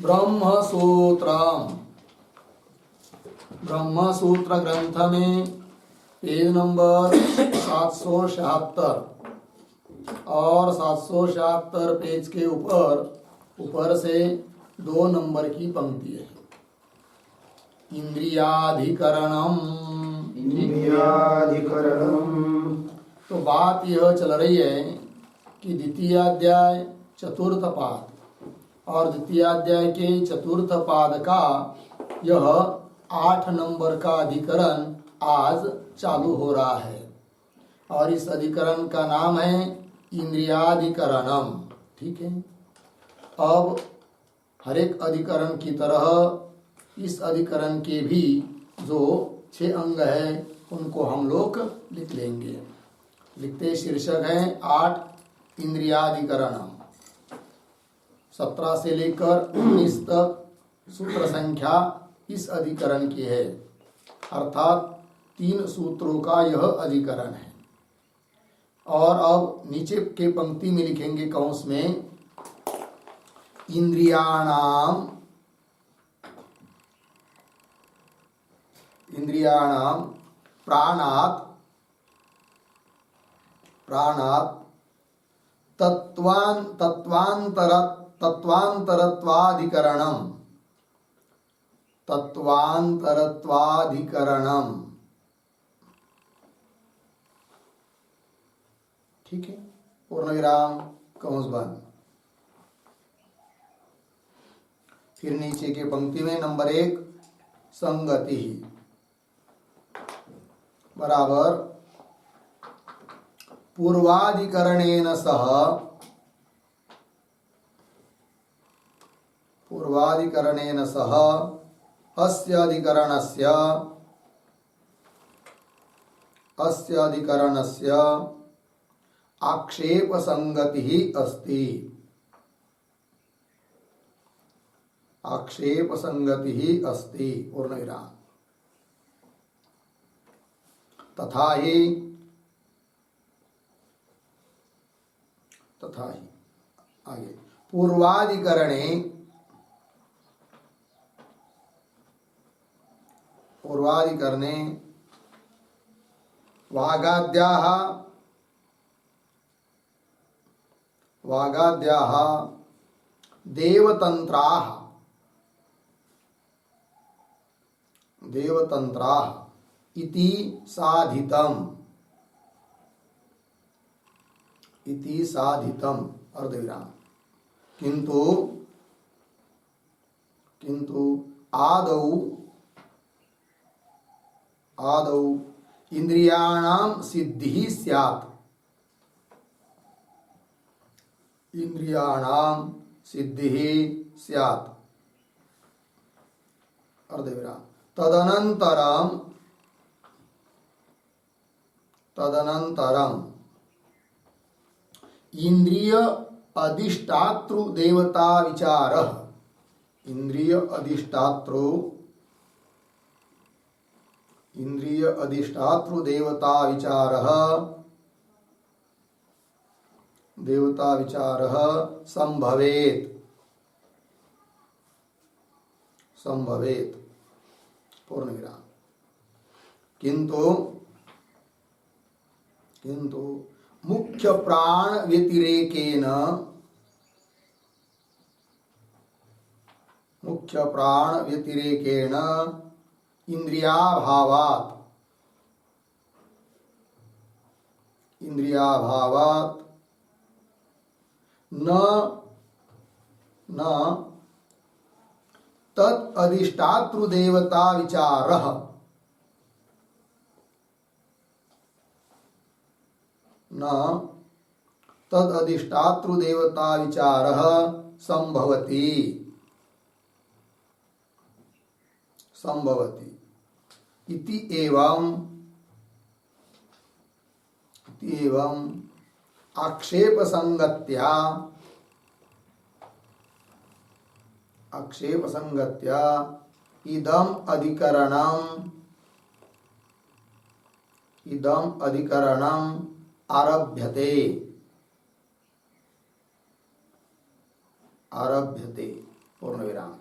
ब्रह्मसूत्र ब्रह्मसूत्र ग्रंथ में page number 776 और 776 पेज के ऊपर से 2 नंबर की पंक्ति है। इंद्रियाधिकरणम। तो बात यह चल रही है कि द्वितीय अध्याय चतुर्थ पाद और द्वितीय अध्याय के चतुर्थ पाद का यह 8 नंबर का अधिकरण आज चालू हो रहा है और इस अधिकरण का नाम है इंद्रियाधिकरणम। ठीक है, अब हर एक अधिकरण की तरह इस अधिकरण के भी जो 6 अंग है उनको हम लोग लिख लेंगे। लिखते शीर्षक है 8 इंद्रियाधिकरणम। 17 से लेकर 19 तक सूत्र संख्या इस अधिकरण की है, अर्थात 3 सूत्रों का यह अधिकरण है। और अब नीचे के पंक्ति में लिखेंगे कौंस में इंद्रियाणाम प्राणात तत्वांतरत्वाधिकरणम। ठीक है, पूर्ण विराम कौंस बंद। फिर नीचे के पंक्ति में नंबर 1 संगति बराबर पूर्वाधिकरणेन सह अस्य अधिकरणस्य आक्षेप संगति अस्ति। पूर्ण विराम। तथा ही आगे पूर्वाधिकरणे वागाद्याः देवतंत्राः इति साधितम अर्धविराम। किंतु आदौ इंद्रियाणां सिद्धिः स्यात्। अर्धविराम। तदनंतरम इंद्रिय अधिष्ठातृ देवता विचारः। इंद्रिय अधिष्ठातृ देवता विचारः संभवेत। पूर्ण विराम। किंतु मुख्य प्राण व्यतिरेकेण इंद्रियाभावात् न तत् अधिष्ठातृ देवता विचारः संभवति इति एवं आक्षेप संगत्या इदम अधिकरणम आरभ्यते। पूर्ण विराम।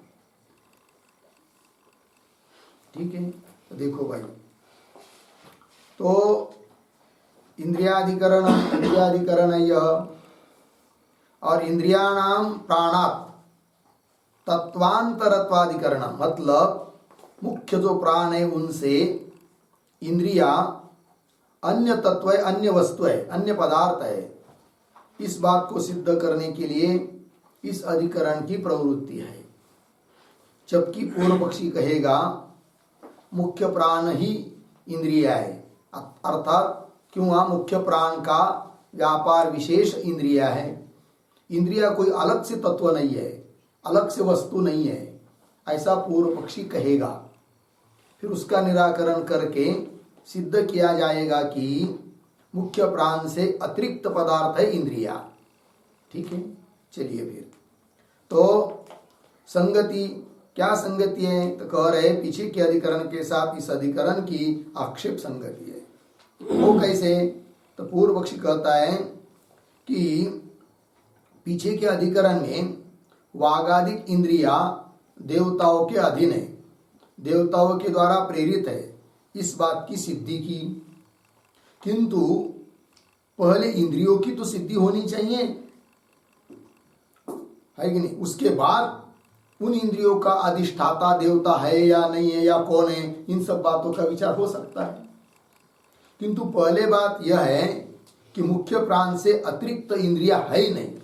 ठीक है, तो देखो भाई, तो इंद्रियाधिकरण यह, और इंद्रियाणाम प्राणात तत्वांतरत्वाधिकरण, मतलब मुख्य जो प्राण है उनसे इंद्रिया अन्य तत्व है, अन्य वस्तु है, अन्य पदार्थ है, इस बात को सिद्ध करने के लिए इस अधिकरण की प्रवृत्ति है। जबकि पूर्व पक्षी कहेगा मुख्य प्राण ही इंद्रिया है, अर्थात क्यों, वहां मुख्य प्राण का व्यापार विशेष इंद्रिया है। इंद्रिया कोई अलग से तत्व नहीं है, अलग से वस्तु नहीं है, ऐसा पूर्व पक्षी कहेगा। फिर उसका निराकरण करके सिद्ध किया जाएगा कि मुख्य प्राण से अतिरिक्त पदार्थ है इंद्रिया। ठीक है, चलिए फिर तो संगति, क्या संगति है, तो कह रहे पीछे के अधिकरण के साथ इस अधिकरण की आक्षेप संगति है। वो कैसे, तो पूर्व पक्षी कहता है कि पीछे के अधिकरण में वागादिक इंद्रिया देवताओं के अधीन है, देवताओं के द्वारा प्रेरित है, इस बात की सिद्धि की। किंतु पहले इंद्रियों की तो सिद्धि होनी चाहिए, है कि नहीं, उसके बाद उन इंद्रियों का अधिष्ठाता देवता है या नहीं है या कौन है, इन सब बातों का विचार हो सकता है। किंतु पहले बात यह है कि मुख्य प्राण से अतिरिक्त इंद्रिया है ही नहीं,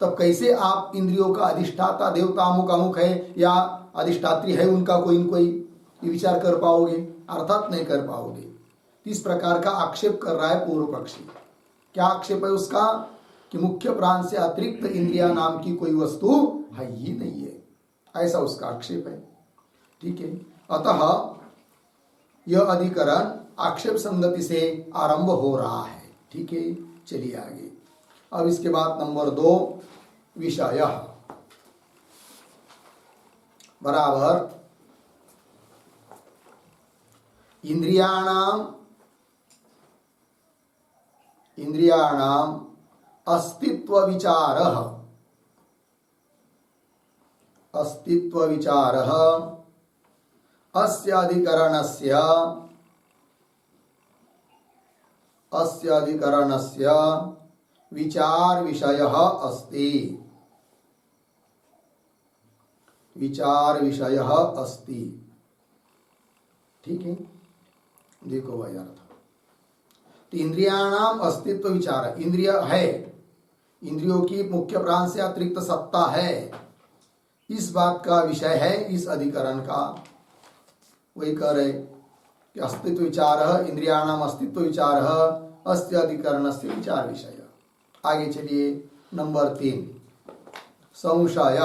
तब कैसे आप इंद्रियों का अधिष्ठाता देवता अमुक अमुक है या अधिष्ठात्री है उनका कोई न कोई, ये विचार कर पाओगे, अर्थात नहीं कर पाओगे। इस प्रकार का आक्षेप कर रहा है पूर्व पक्षी। क्या आक्षेप है उसका, कि मुख्य प्राण से अतिरिक्त इंद्रिया नाम की कोई वस्तु है ही नहीं है, ऐसा उसका आक्षेप है। ठीक है, अतः यह अधिकरण आक्षेप संगति से आरंभ हो रहा है। ठीक है, चलिए आगे। अब इसके बाद नंबर 2, विषय बराबर इंद्रियाणाम अस्तित्व विचारः अस्य अधिकरणस्य विचार विषयः अस्ति। ठीक है, देखो भाई अर्थ, तो इंद्रियाणाम अस्तित्व विचार, इंद्रिय है, इंद्रियों की मुख्य प्राण से अतिरिक्त सत्ता है, इस बात का विषय है इस अधिकरण का। वही कह रहे कि अस्तित्व विचार, इंद्रियाणाम अस्तित्व विचार अस्य अधिकरणस्य विचार विषय। आगे चलिए, नंबर 3, संशय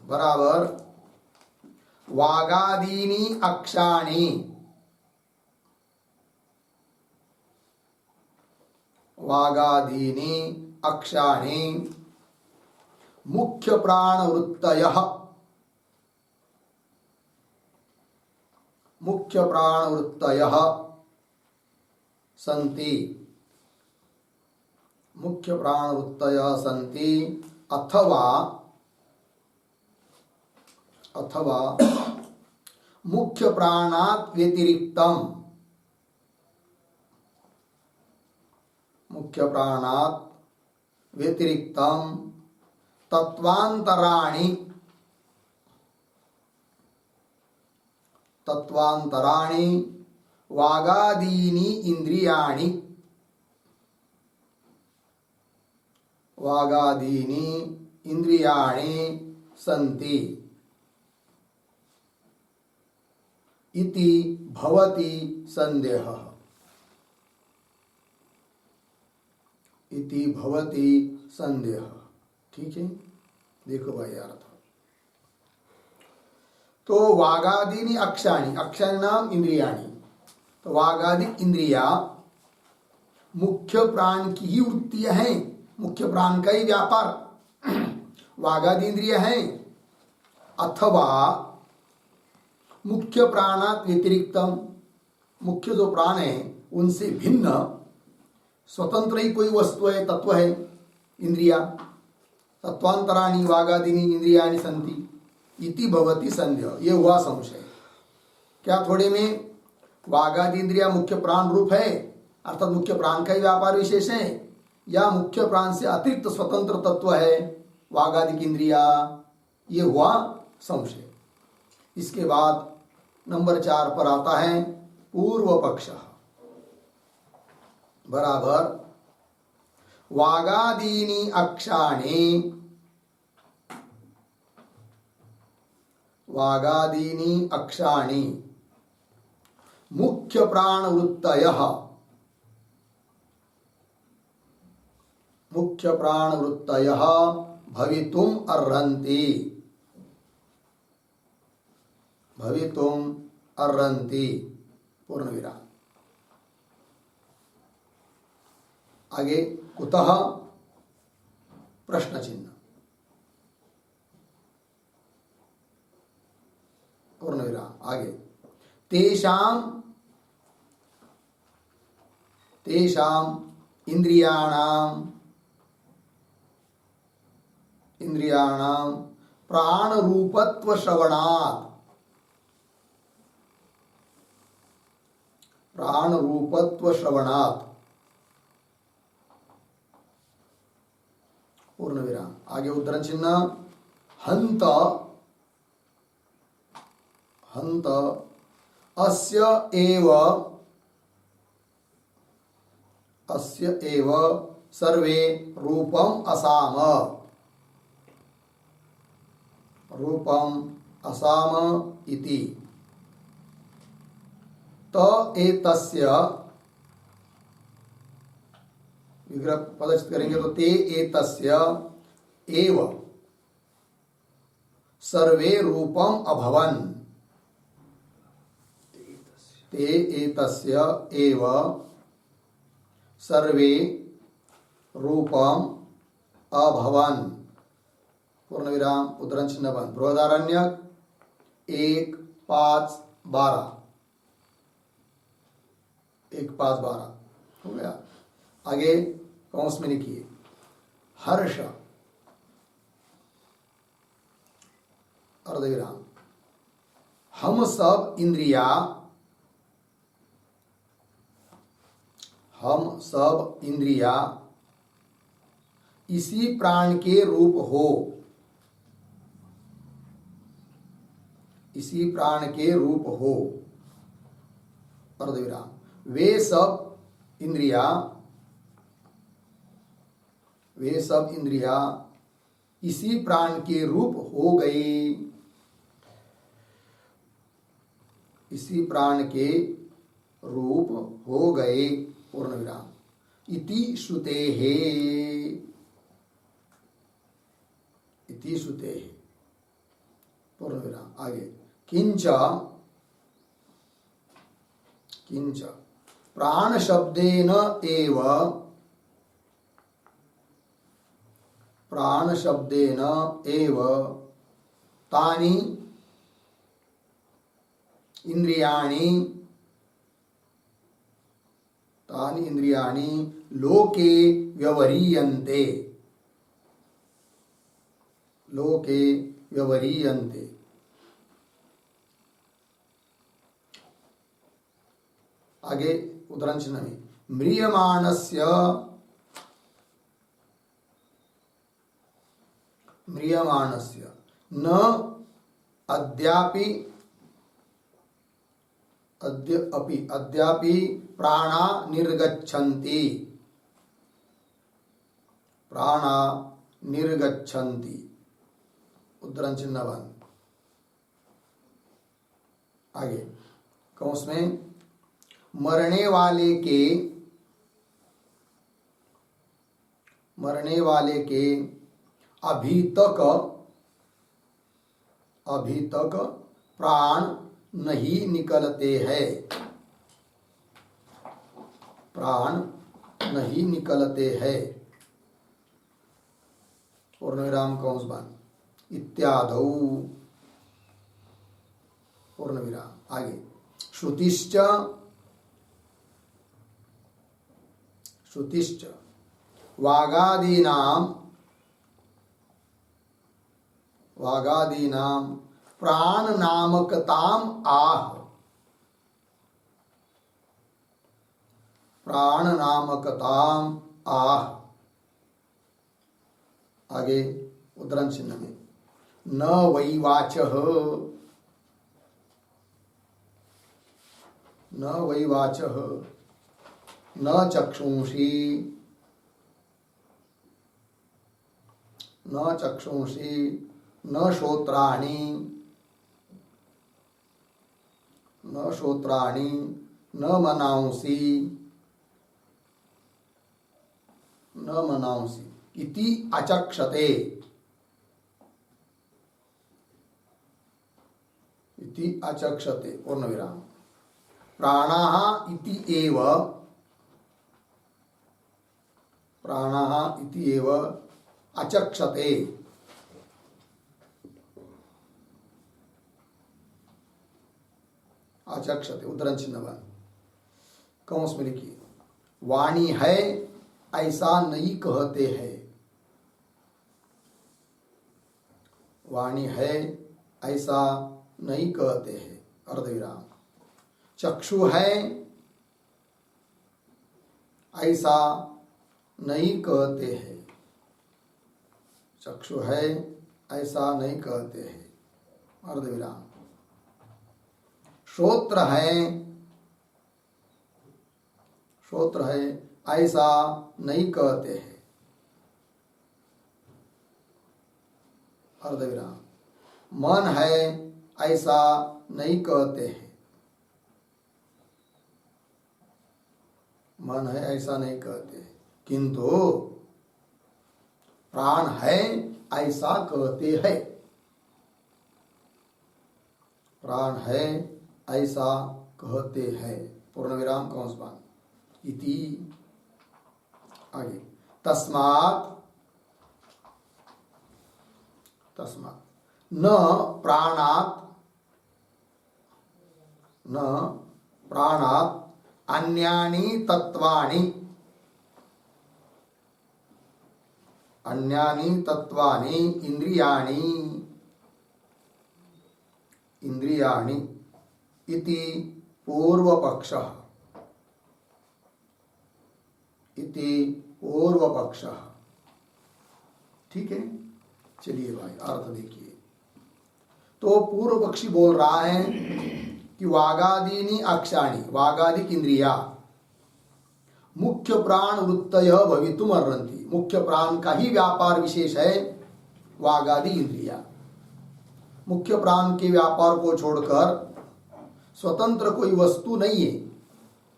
बराबर वागादीनि अक्षाणि मुख्य प्राणवृत्तयः सन्ति, अथवा मुख्य प्राणात् व्यतिरिक्तम तत्वांतराणि वागादीनि इंद्रियाणि सन्ति इति भवति संदेहः। ठीक है, देखो भाई अर्थ, तो वागादीनि अक्षाणि, अक्षाणि नाम इंद्रियाणि, तो वागादि इंद्रिया मुख्य प्राण की ही वृत्तियां हैं, मुख्य प्राण का ही व्यापार वागादि इंद्रिय है, अथवा मुख्य प्राणात व्यतिरिक्तम, मुख्य जो प्राण है उनसे भिन्न स्वतंत्र ही कोई वस्तु है, तत्व है, इंद्रिया तत्वांतराणि वागादीनि इंद्रियाणि सन्ति इति भवति संदेह। ये हुआ संशय। क्या थोड़े में वागादि इंद्रिया मुख्य प्राण रूप है अर्थात मुख्य प्राण का ही व्यापार विशेष है, या मुख्य प्राण से अतिरिक्त स्वतंत्र तत्व है वागादि की इंद्रिया? ये हुआ संशय। इसके बाद नंबर 4 पर आता है पूर्व पक्ष। बराबर वागादीनि अक्षाणि मुख्य प्राणवृत्तयः भवितुम् अर्हन्ति। पूर्ण विराम। आगे कुतः प्रश्न चिन्ह। पूर्ण विराम। आगे तेषां इंद्रियाणां प्राण रूपत्व श्रवणात् पूर्ण विराम। आगे उद्धरण चिन्ह हंत अस्य एव सर्वे रूपम असाम इति त एतस्य विग्रह पदच्युत करेंगे तो ते एतस्य एव सर्वे रूपम अभवन। ते एतस्य एव सर्वे रूपम अभवन। पूर्ण विराम। उद्धरण चिन्ह बंद। बृहदारण्यक 1:5-12 1:5-12 हो गया। आगे कौंस में लिखिए हर्ष अर्धविराम हम सब इंद्रिया इसी प्राण के रूप हो अर्धविराम वे सब इंद्रिया इसी प्राण के रूप हो गई। पूर्ण विराम। इति श्रुतेः पूर्ण विराम। आगे किंच प्राण शब्देन एव तानि इंद्रियाणि लोके व्यवह्रियन्ते आगे उद्धरण चिन्ह में म्रियमाणस्य न अद्यापि प्राणा निर्गच्छन्ति उद्धरण चिन्ह बंद। आगे कौंस में मरने वाले के अभी तक प्राण नहीं निकलते हैं पूर्ण विराम कौंस बंद इत्यादौ पूर्ण विराम। आगे श्रुतिश्च वागादीनां प्राण नामकताम आह, प्राण नामकताम आह। आगे उद्धरण चिन्ह में न वै वाचः, न वै वाचः, न चक्षुंषि, न चक्षुंषि, न श्रोत्राणि, न श्रोत्राणि, न मनांसि, न मनांसि इति अचक्षते, इति अचक्षते पूर्ण विराम। प्राणाः इति एव, प्राणाः इति एव अचक्षते, अचक्षते उद्धरण चिन्ह बन कौंस में लिखिए। वाणी है ऐसा नहीं कहते हैं, वाणी है ऐसा नहीं कहते हैं अर्धविराम। चक्षु है ऐसा नहीं कहते हैं, चक्षु है ऐसा नहीं कहते हैं अर्धविराम। श्रोत्र है, श्रोत्र है ऐसा नहीं कहते हैं अर्धविराम। मन है ऐसा नहीं कहते हैं, मन है ऐसा नहीं कहते हैं, किंतु प्राण है ऐसा कहते हैं, प्राण है ऐसा कहते हैं पूर्ण विराम कौंस बांध इति। आगे तस्मात्, तस्मात् न प्राणात्, न प्राणात् अन्यानि तत्वानि, अन्यानि तत्वानि इंद्रियाणि, इंद्रियाणि इति पूर्वपक्षः, इति पूर्वपक्षः। ठीक है, चलिए भाई अर्थ देखिए। तो पूर्व पक्षी बोल रहा है कि वागादीनि अक्षाणि, वागादिक इंद्रिया मुख्य प्राण वृत्तयः भवितुम अर्हन्ति, मुख्य प्राण का ही व्यापार विशेष है वागादि इंद्रिया। मुख्य प्राण के व्यापार को छोड़कर स्वतंत्र कोई वस्तु नहीं है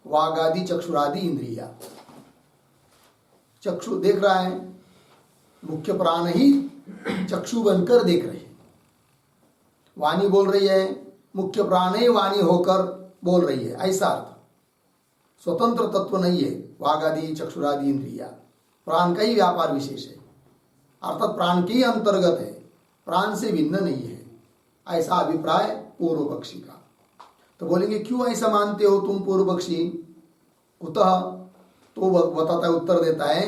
वागादि चक्षुरादि इंद्रिया। चक्षु देख रहा है, मुख्य प्राण ही चक्षु बनकर देख रहे हैं। वाणी बोल रही है, मुख्य प्राण ही वाणी होकर बोल रही है, ऐसा अर्थ। स्वतंत्र तत्व नहीं है वागादि चक्षुरादि इंद्रिया, प्राण का ही व्यापार विशेष है, अर्थात प्राण के ही अंतर्गत है, प्राण से भिन्न नहीं है, ऐसा अभिप्राय पूर्व पक्षी का। तो बोलेंगे क्यों ऐसा मानते हो तुम पूर्व पक्षी, कुतः? तो बताता है, उत्तर देता है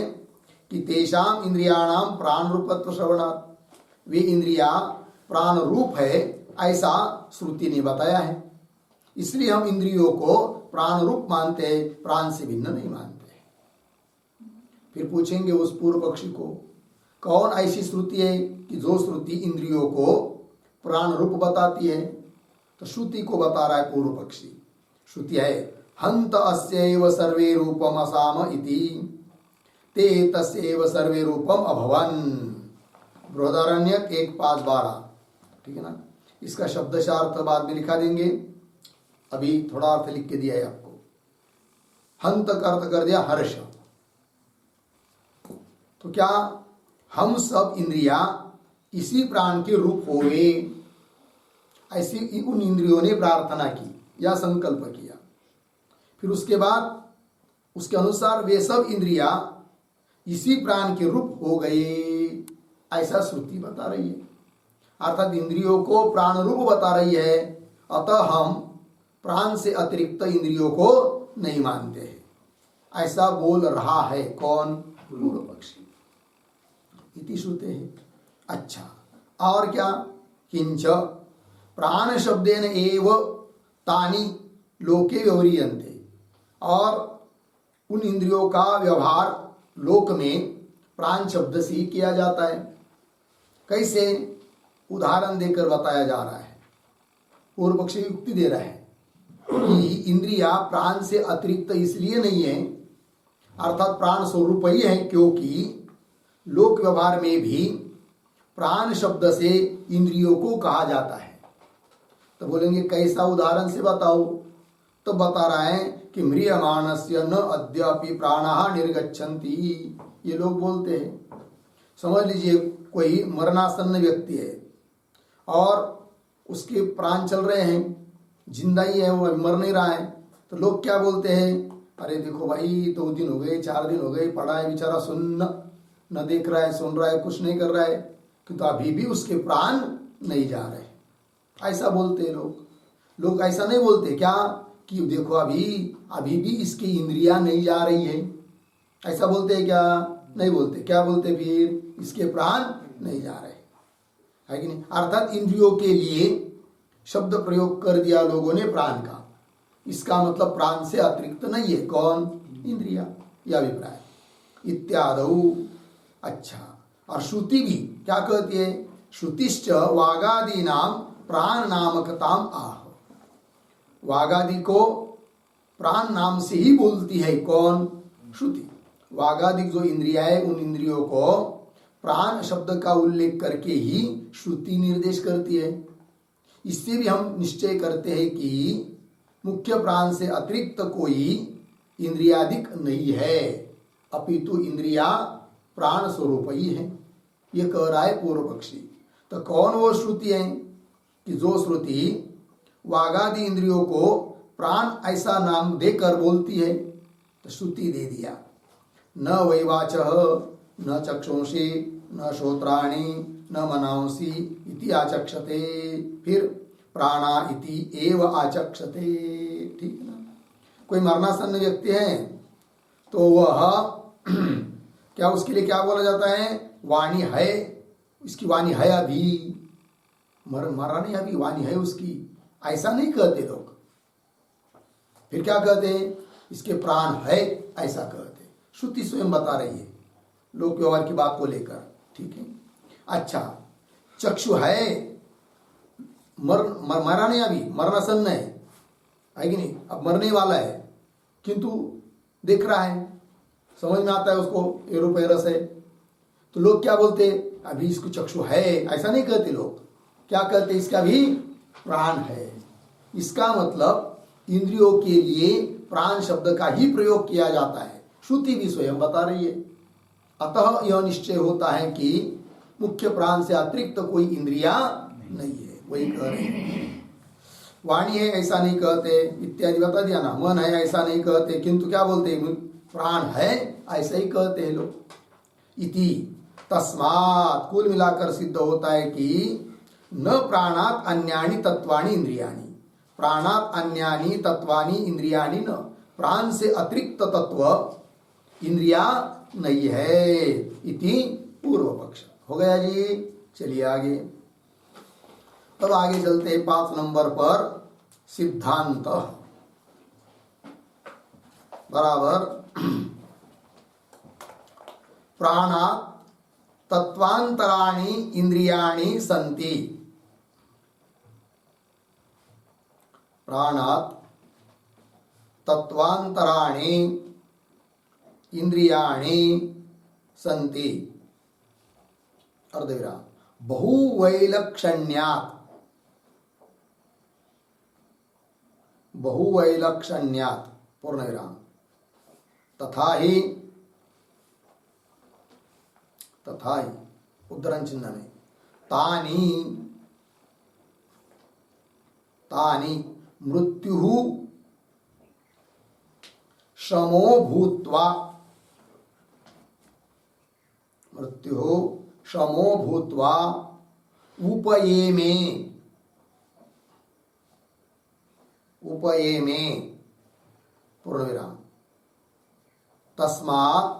कि तेषाम इंद्रियाणाम प्राण रूपत्व श्रवणात्, वे इंद्रिया प्राण रूप है ऐसा श्रुति ने बताया है, इसलिए हम इंद्रियों को प्राण रूप मानते हैं, प्राण से भिन्न नहीं मानते। फिर पूछेंगे उस पूर्व पक्षी को, कौन ऐसी श्रुति है कि जो श्रुति इंद्रियों को प्राण रूप बताती है? तो श्रुति को बता रहा है पूर्व पक्षी। श्रुति है हंत अस्यैव सर्वे रूपम असाम इति ते तस्यैव सर्वे रूपम अभवन, बृहदारण्यक 1:5-12। ठीक है ना, इसका शब्दशः अर्थ बाद में लिखा देंगे, अभी थोड़ा अर्थ लिख के दिया है आपको। हंत का अर्थ कर दिया हर्ष। तो क्या हम सब इंद्रिया इसी प्राण के रूप होवे, ऐसी उन इंद्रियों ने प्रार्थना की या संकल्प किया। फिर उसके बाद उसके अनुसार वे सब इंद्रिया इसी प्राण के रूप हो गए, ऐसा श्रुति बता रही है। अर्थात इंद्रियों को प्राण रूप बता रही है, अतः हम प्राण से अतिरिक्त इंद्रियों को नहीं मानते हैं, ऐसा बोल रहा है कौन? पूर्व पक्षी इति श्रुते है। अच्छा, और क्या? किंच प्राण शब्देन एव तानि लोके व्यवह्रियन्ते, और उन इंद्रियों का व्यवहार लोक में प्राण शब्द से ही किया जाता है। कैसे? उदाहरण देकर बताया जा रहा है। पूर्व पक्षी युक्ति दे रहा है कि इंद्रिया प्राण से अतिरिक्त इसलिए नहीं है, अर्थात प्राण स्वरूप ही है, क्योंकि लोक व्यवहार में भी प्राण शब्द से इंद्रियों को कहा जाता है। तो बोलेंगे कैसा? उदाहरण से बताओ। तो बता रहा है कि म्रियमाणस्य न अद्यापि प्राणः निर्गच्छन्ति, ये लोग बोलते हैं। समझ लीजिए कोई मरणासन्न व्यक्ति है और उसके प्राण चल रहे हैं, जिंदा ही है, वो मर नहीं रहा है, तो लोग क्या बोलते हैं? अरे देखो भाई, 2 दिन हो गए, 4 दिन हो गए, पड़ा है बेचारा, सुन न देख रहा है, सुन रहा है, कुछ नहीं कर रहा है, किंतु अभी भी उसके प्राण नहीं जा रहे। ऐसा बोलते हैं लोग ऐसा नहीं बोलते क्या कि देखो अभी भी इसकी इंद्रियां नहीं जा रही है, ऐसा बोलते हैं क्या? नहीं बोलते। क्या बोलते फिर? इसके प्राण नहीं जा रहे, है कि नहीं? अर्थात इंद्रियों के लिए शब्द प्रयोग कर दिया लोगों ने प्राण का, इसका मतलब प्राण से अतिरिक्त नहीं है। कौन? इंद्रिया, यह अभिप्राय इत्यादौ। अच्छा, और श्रुति भी क्या कहती है? श्रुतिश्च वागादि नाम प्राण नामकताम आह, वागादि को प्राण नाम से ही बोलती है। कौन? श्रुति। वागादि जो इंद्रिया है, उन इंद्रियों को प्राण शब्द का उल्लेख करके ही श्रुति निर्देश करती है। इससे भी हम निश्चय करते हैं कि मुख्य प्राण से अतिरिक्त कोई इंद्रियादिक नहीं है, अपितु इंद्रिया प्राण स्वरूप ही है, ये कह रहा है पूर्व पक्षी। तो कौन वो श्रुति है कि जो श्रुति वागादि इंद्रियों को प्राण ऐसा नाम देकर बोलती है? तो श्रुति दे दिया, न वैवाचः न चक्षुंषि न श्रोत्राणि न मनांसि इति आचक्षते, फिर प्राणा इति एव आचक्षते। ठीक है ना? कोई मरणासन्न व्यक्ति है तो वह क्या, उसके लिए क्या बोला जाता है? वाणी है, इसकी वाणी है, अभी मरा नहीं, अभी वाणी है उसकी, ऐसा नहीं कहते लोग। फिर क्या कहते हैं? इसके प्राण है, ऐसा कहते। श्रुति स्वयं बता रही है लोक व्यवहार की बात को लेकर। ठीक है। अच्छा, चक्षु है, मरा नहीं, अभी मरणासन्न है कि नहीं, अब मरने वाला है, किंतु देख रहा है, समझ में आता है उसको, एरोपेरस है, तो लोग क्या बोलते? अभी इसको चक्षु है, ऐसा नहीं कहते लोग। क्या कहते? इसका भी प्राण है। इसका मतलब इंद्रियों के लिए प्राण शब्द का ही प्रयोग किया जाता है, श्रुति भी स्वयं बता रही है। अतः यह निश्चय होता है कि मुख्य प्राण से अतिरिक्त कोई इंद्रिया नहीं है, वही कह रहे हैं। वाणी है ऐसा नहीं कहते, इत्यादि बता दिया ना। मन है ऐसा नहीं कहते, किंतु क्या बोलते? प्राण है, ऐसा ही कहते हैं लोग। इति तस्मात्, कुल मिलाकर सिद्ध होता है कि न प्राणात अन्यानि तत्वानि इंद्रियाणि, प्राणात अन्यानि तत्वानि इंद्रियाणि न, प्राण से अतिरिक्त तत्व इंद्रिया नहीं है, इति पूर्व पक्ष हो गया जी। चलिए आगे, तब आगे चलते हैं 5 नंबर पर। सिद्धांत बराबर प्राणात तत्वांतराणि इंद्रियाणि सन्ति, प्राणात तत्वांतराणि इंद्रियाणि सन्ति, अर्धविराम, बहुवैलक्षण्यात्, बहुवैलक्षण्यात् पूर्णविराम, तथा ही उद्धरण चिन्ह में तानि मृत्युः श्रमो भूत्वा, मृत्युः श्रमो भूत्वा उपयेमे पूर्णविराम, तस्मात्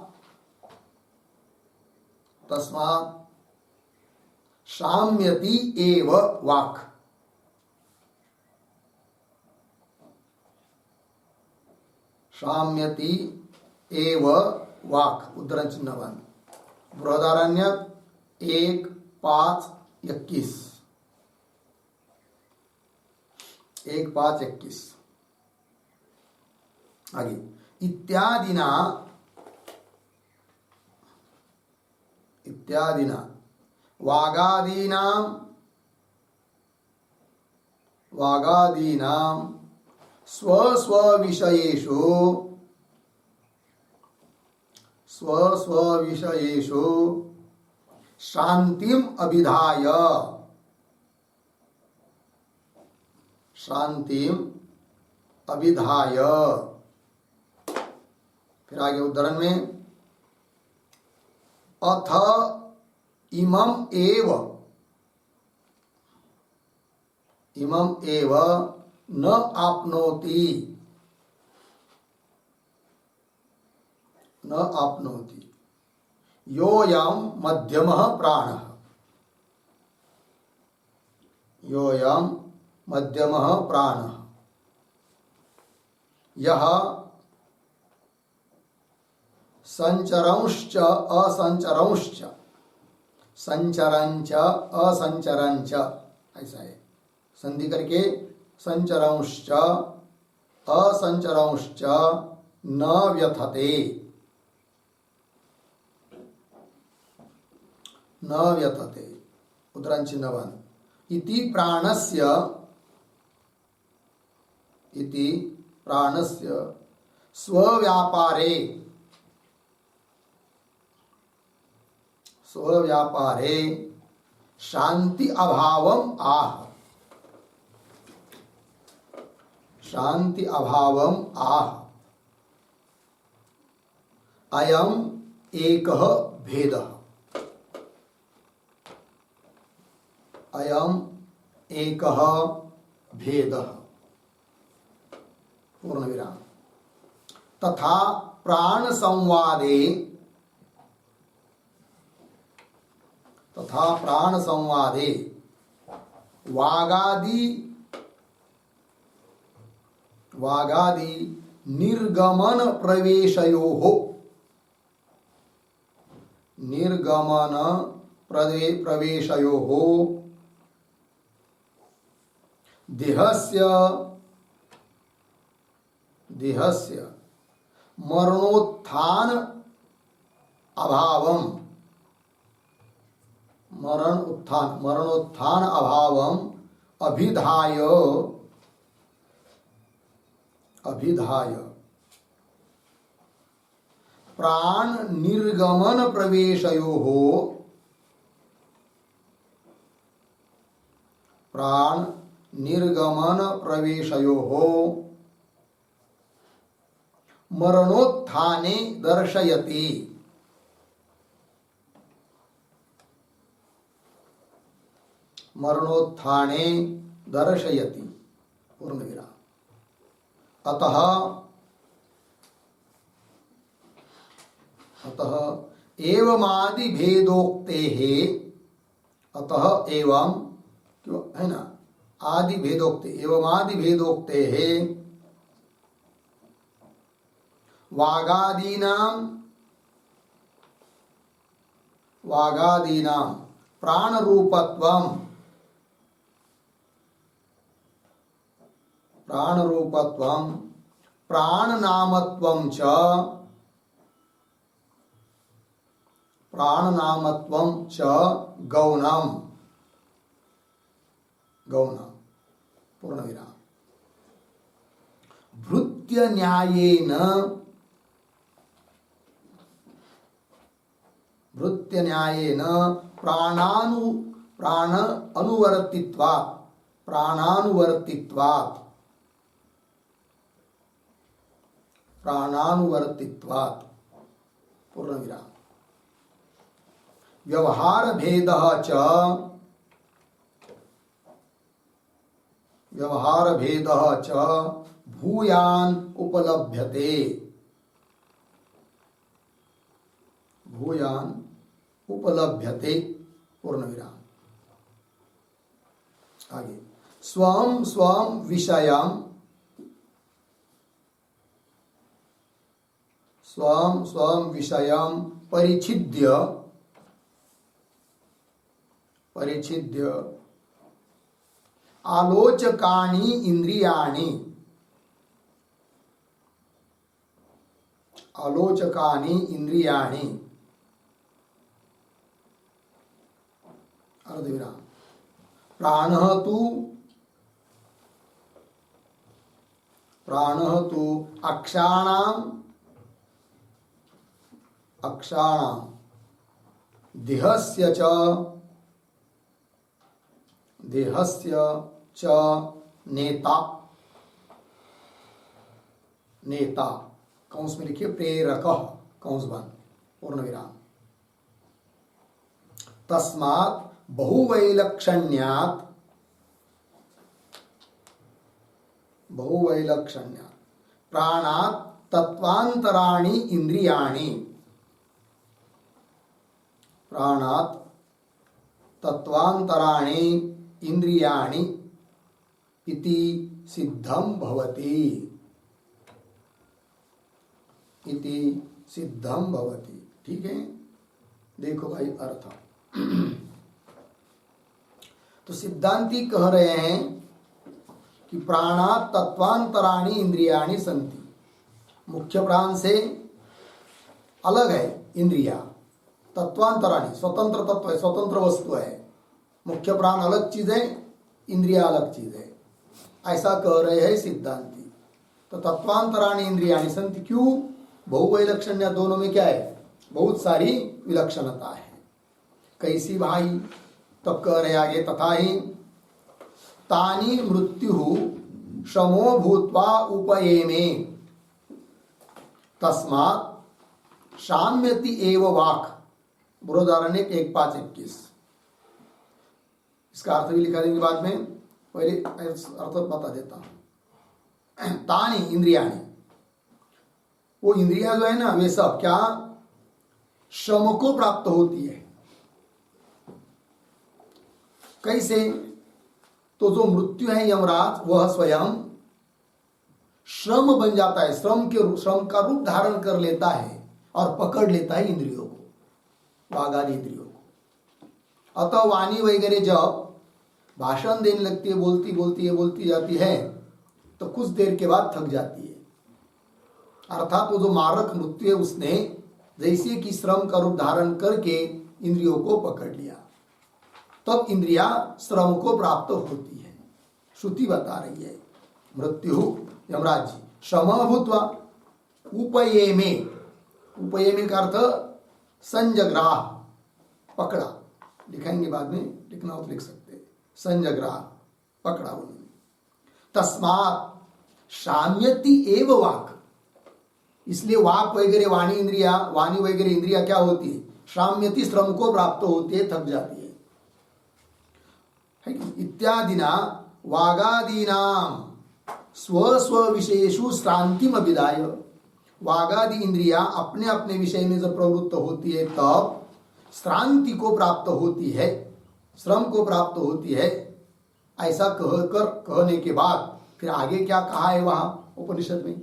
तस्मात् शाम्यति एव वाक्। शाम्यति एव वाक् उद्धरण चिन्ह बंद। बृहदारण्यक 1:5-21 1:5-21 आगे इत्यादिना वागादीनां स्वस्वविषयेषु शांतिम अभिधाय। फिर आगे उद्धरण में अथ इमम एव न आपनोति योऽयं मध्यमः प्राणः यः संचरंश्च असंचरंच ऐसा है संधि करके संचरंश्च असंचरंश्च न व्यथते उद्धरण चिन्ह बंद। इति प्राणस्य स्वव्यापारे शांति अभावम आह अयम एकः भेदः पूर्ण विराम। तथा प्राण संवादे वागादि निर्गमन प्रवेशयोः देहस्य मरणोत्थान अभावम अभिधाय प्राण निर्गमन प्रवेशयोः मरणोत्थाने दर्शयति। पूर्ण विराम। अतः एवमादि भेदोक्तेः अतः एवं क्यों है ना आदि भेदोक्ते एवमादि भेदोक्तेः वागादीनां प्राणरूपत्वं प्राणनामत्वं च गौणम् पूर्ण विराम। भृत्य न्यायेन प्राण अनुवर्तित्वात् पूर्ण विराम। व्यवहार भेदः च भूयान् उपलभ्यते उपलभ्यते पूर्ण विराम। आगे स्वम स्वम विषयम स्वम स्वम विषयम परिच्छिद्य परिच्छिद्य आलोचकानि इंद्रियाणि आलोचकानि इंद्रियाणि अर्धविराम प्राणः तु अक्षाणाम् देहस्य च नेता कंस में लिखिए प्रेरक कंस बंद पूर्ण विराम। तस्मात् बहुवैलक्षण्यात् प्राणात् तत्वान्तराणि इंद्रियाणि प्राणात् तत्वान्तराणि इंद्रियाणि इति सिद्धं भवति ठीक है। देखो भाई अर्थ तो सिद्धांती कह रहे हैं कि प्राणात् तत्वान्तराणि इंद्रियाणि सन्ति, मुख्य प्राण से अलग है इंद्रिया, तत्वांतराणि स्वतंत्र तत्व है, स्वतंत्र वस्तु है। मुख्य प्राण अलग चीज है, इंद्रिया अलग चीज है, ऐसा कह रहे हैं सिद्धांती। तो तत्वांतराणि इंद्रियाणि सन्ति, क्यों? बहुवैलक्षण्य दोनों में क्या है? बहुत सारी विलक्षणता है। कैसी भाई? तब कह रहे आगे तथा ही तानि मृत्यु शमो भूत्वा उपयेमे तस्मात् शाम्यति एव वाक्। बृहदारण्यक 1:5-21। इसका अर्थ भी लिखा देंगे बाद में, पहले अर्थ बता देता हूं। तानि इंद्रियाणि, वो इंद्रिया जो है ना, वे सब क्या श्रम को प्राप्त होती है। कैसे? तो जो मृत्यु है यमराज, वह स्वयं श्रम बन जाता है, श्रम का रूप धारण कर लेता है और पकड़ लेता है इंद्रियों को, वागादि इंद्रियों को। अतः वाणी वगैरह जब भाषण देने लगती है, बोलती जाती है, तो कुछ देर के बाद थक जाती है। अर्थात वो जो मारक मृत्यु है, उसने जैसे कि श्रम का रूप धारण करके इंद्रियों को पकड़ लिया, तब इंद्रिया श्रम को प्राप्त होती है। श्रुति बता रही है मृत्यु यमराज जी श्रम भूत्वा उपयेमे, उपयेमे का अर्थ संजग्राह, पकड़ा। लिखाएंगे बाद में, लिखना हो तो लिख सकते हैं, संजग्राह पकड़ा उन्होंने। तस्मात् शाम्यति एव वाक्, इसलिए वाक वगैरह वाणी वगैरह इंद्रिया क्या होती है? शाम्यति, श्रम को प्राप्त होती है, थक जाती है। इत्यादिना वागादीनाम स्व स्व विषयेषु श्रांतिम अभिधाय, वागादि इंद्रिया अपने अपने विषय में जब प्रवृत्त होती है तब श्रांति को प्राप्त होती है, श्रम को प्राप्त होती है। ऐसा कहने के बाद फिर आगे क्या कहा है वहां उपनिषद में?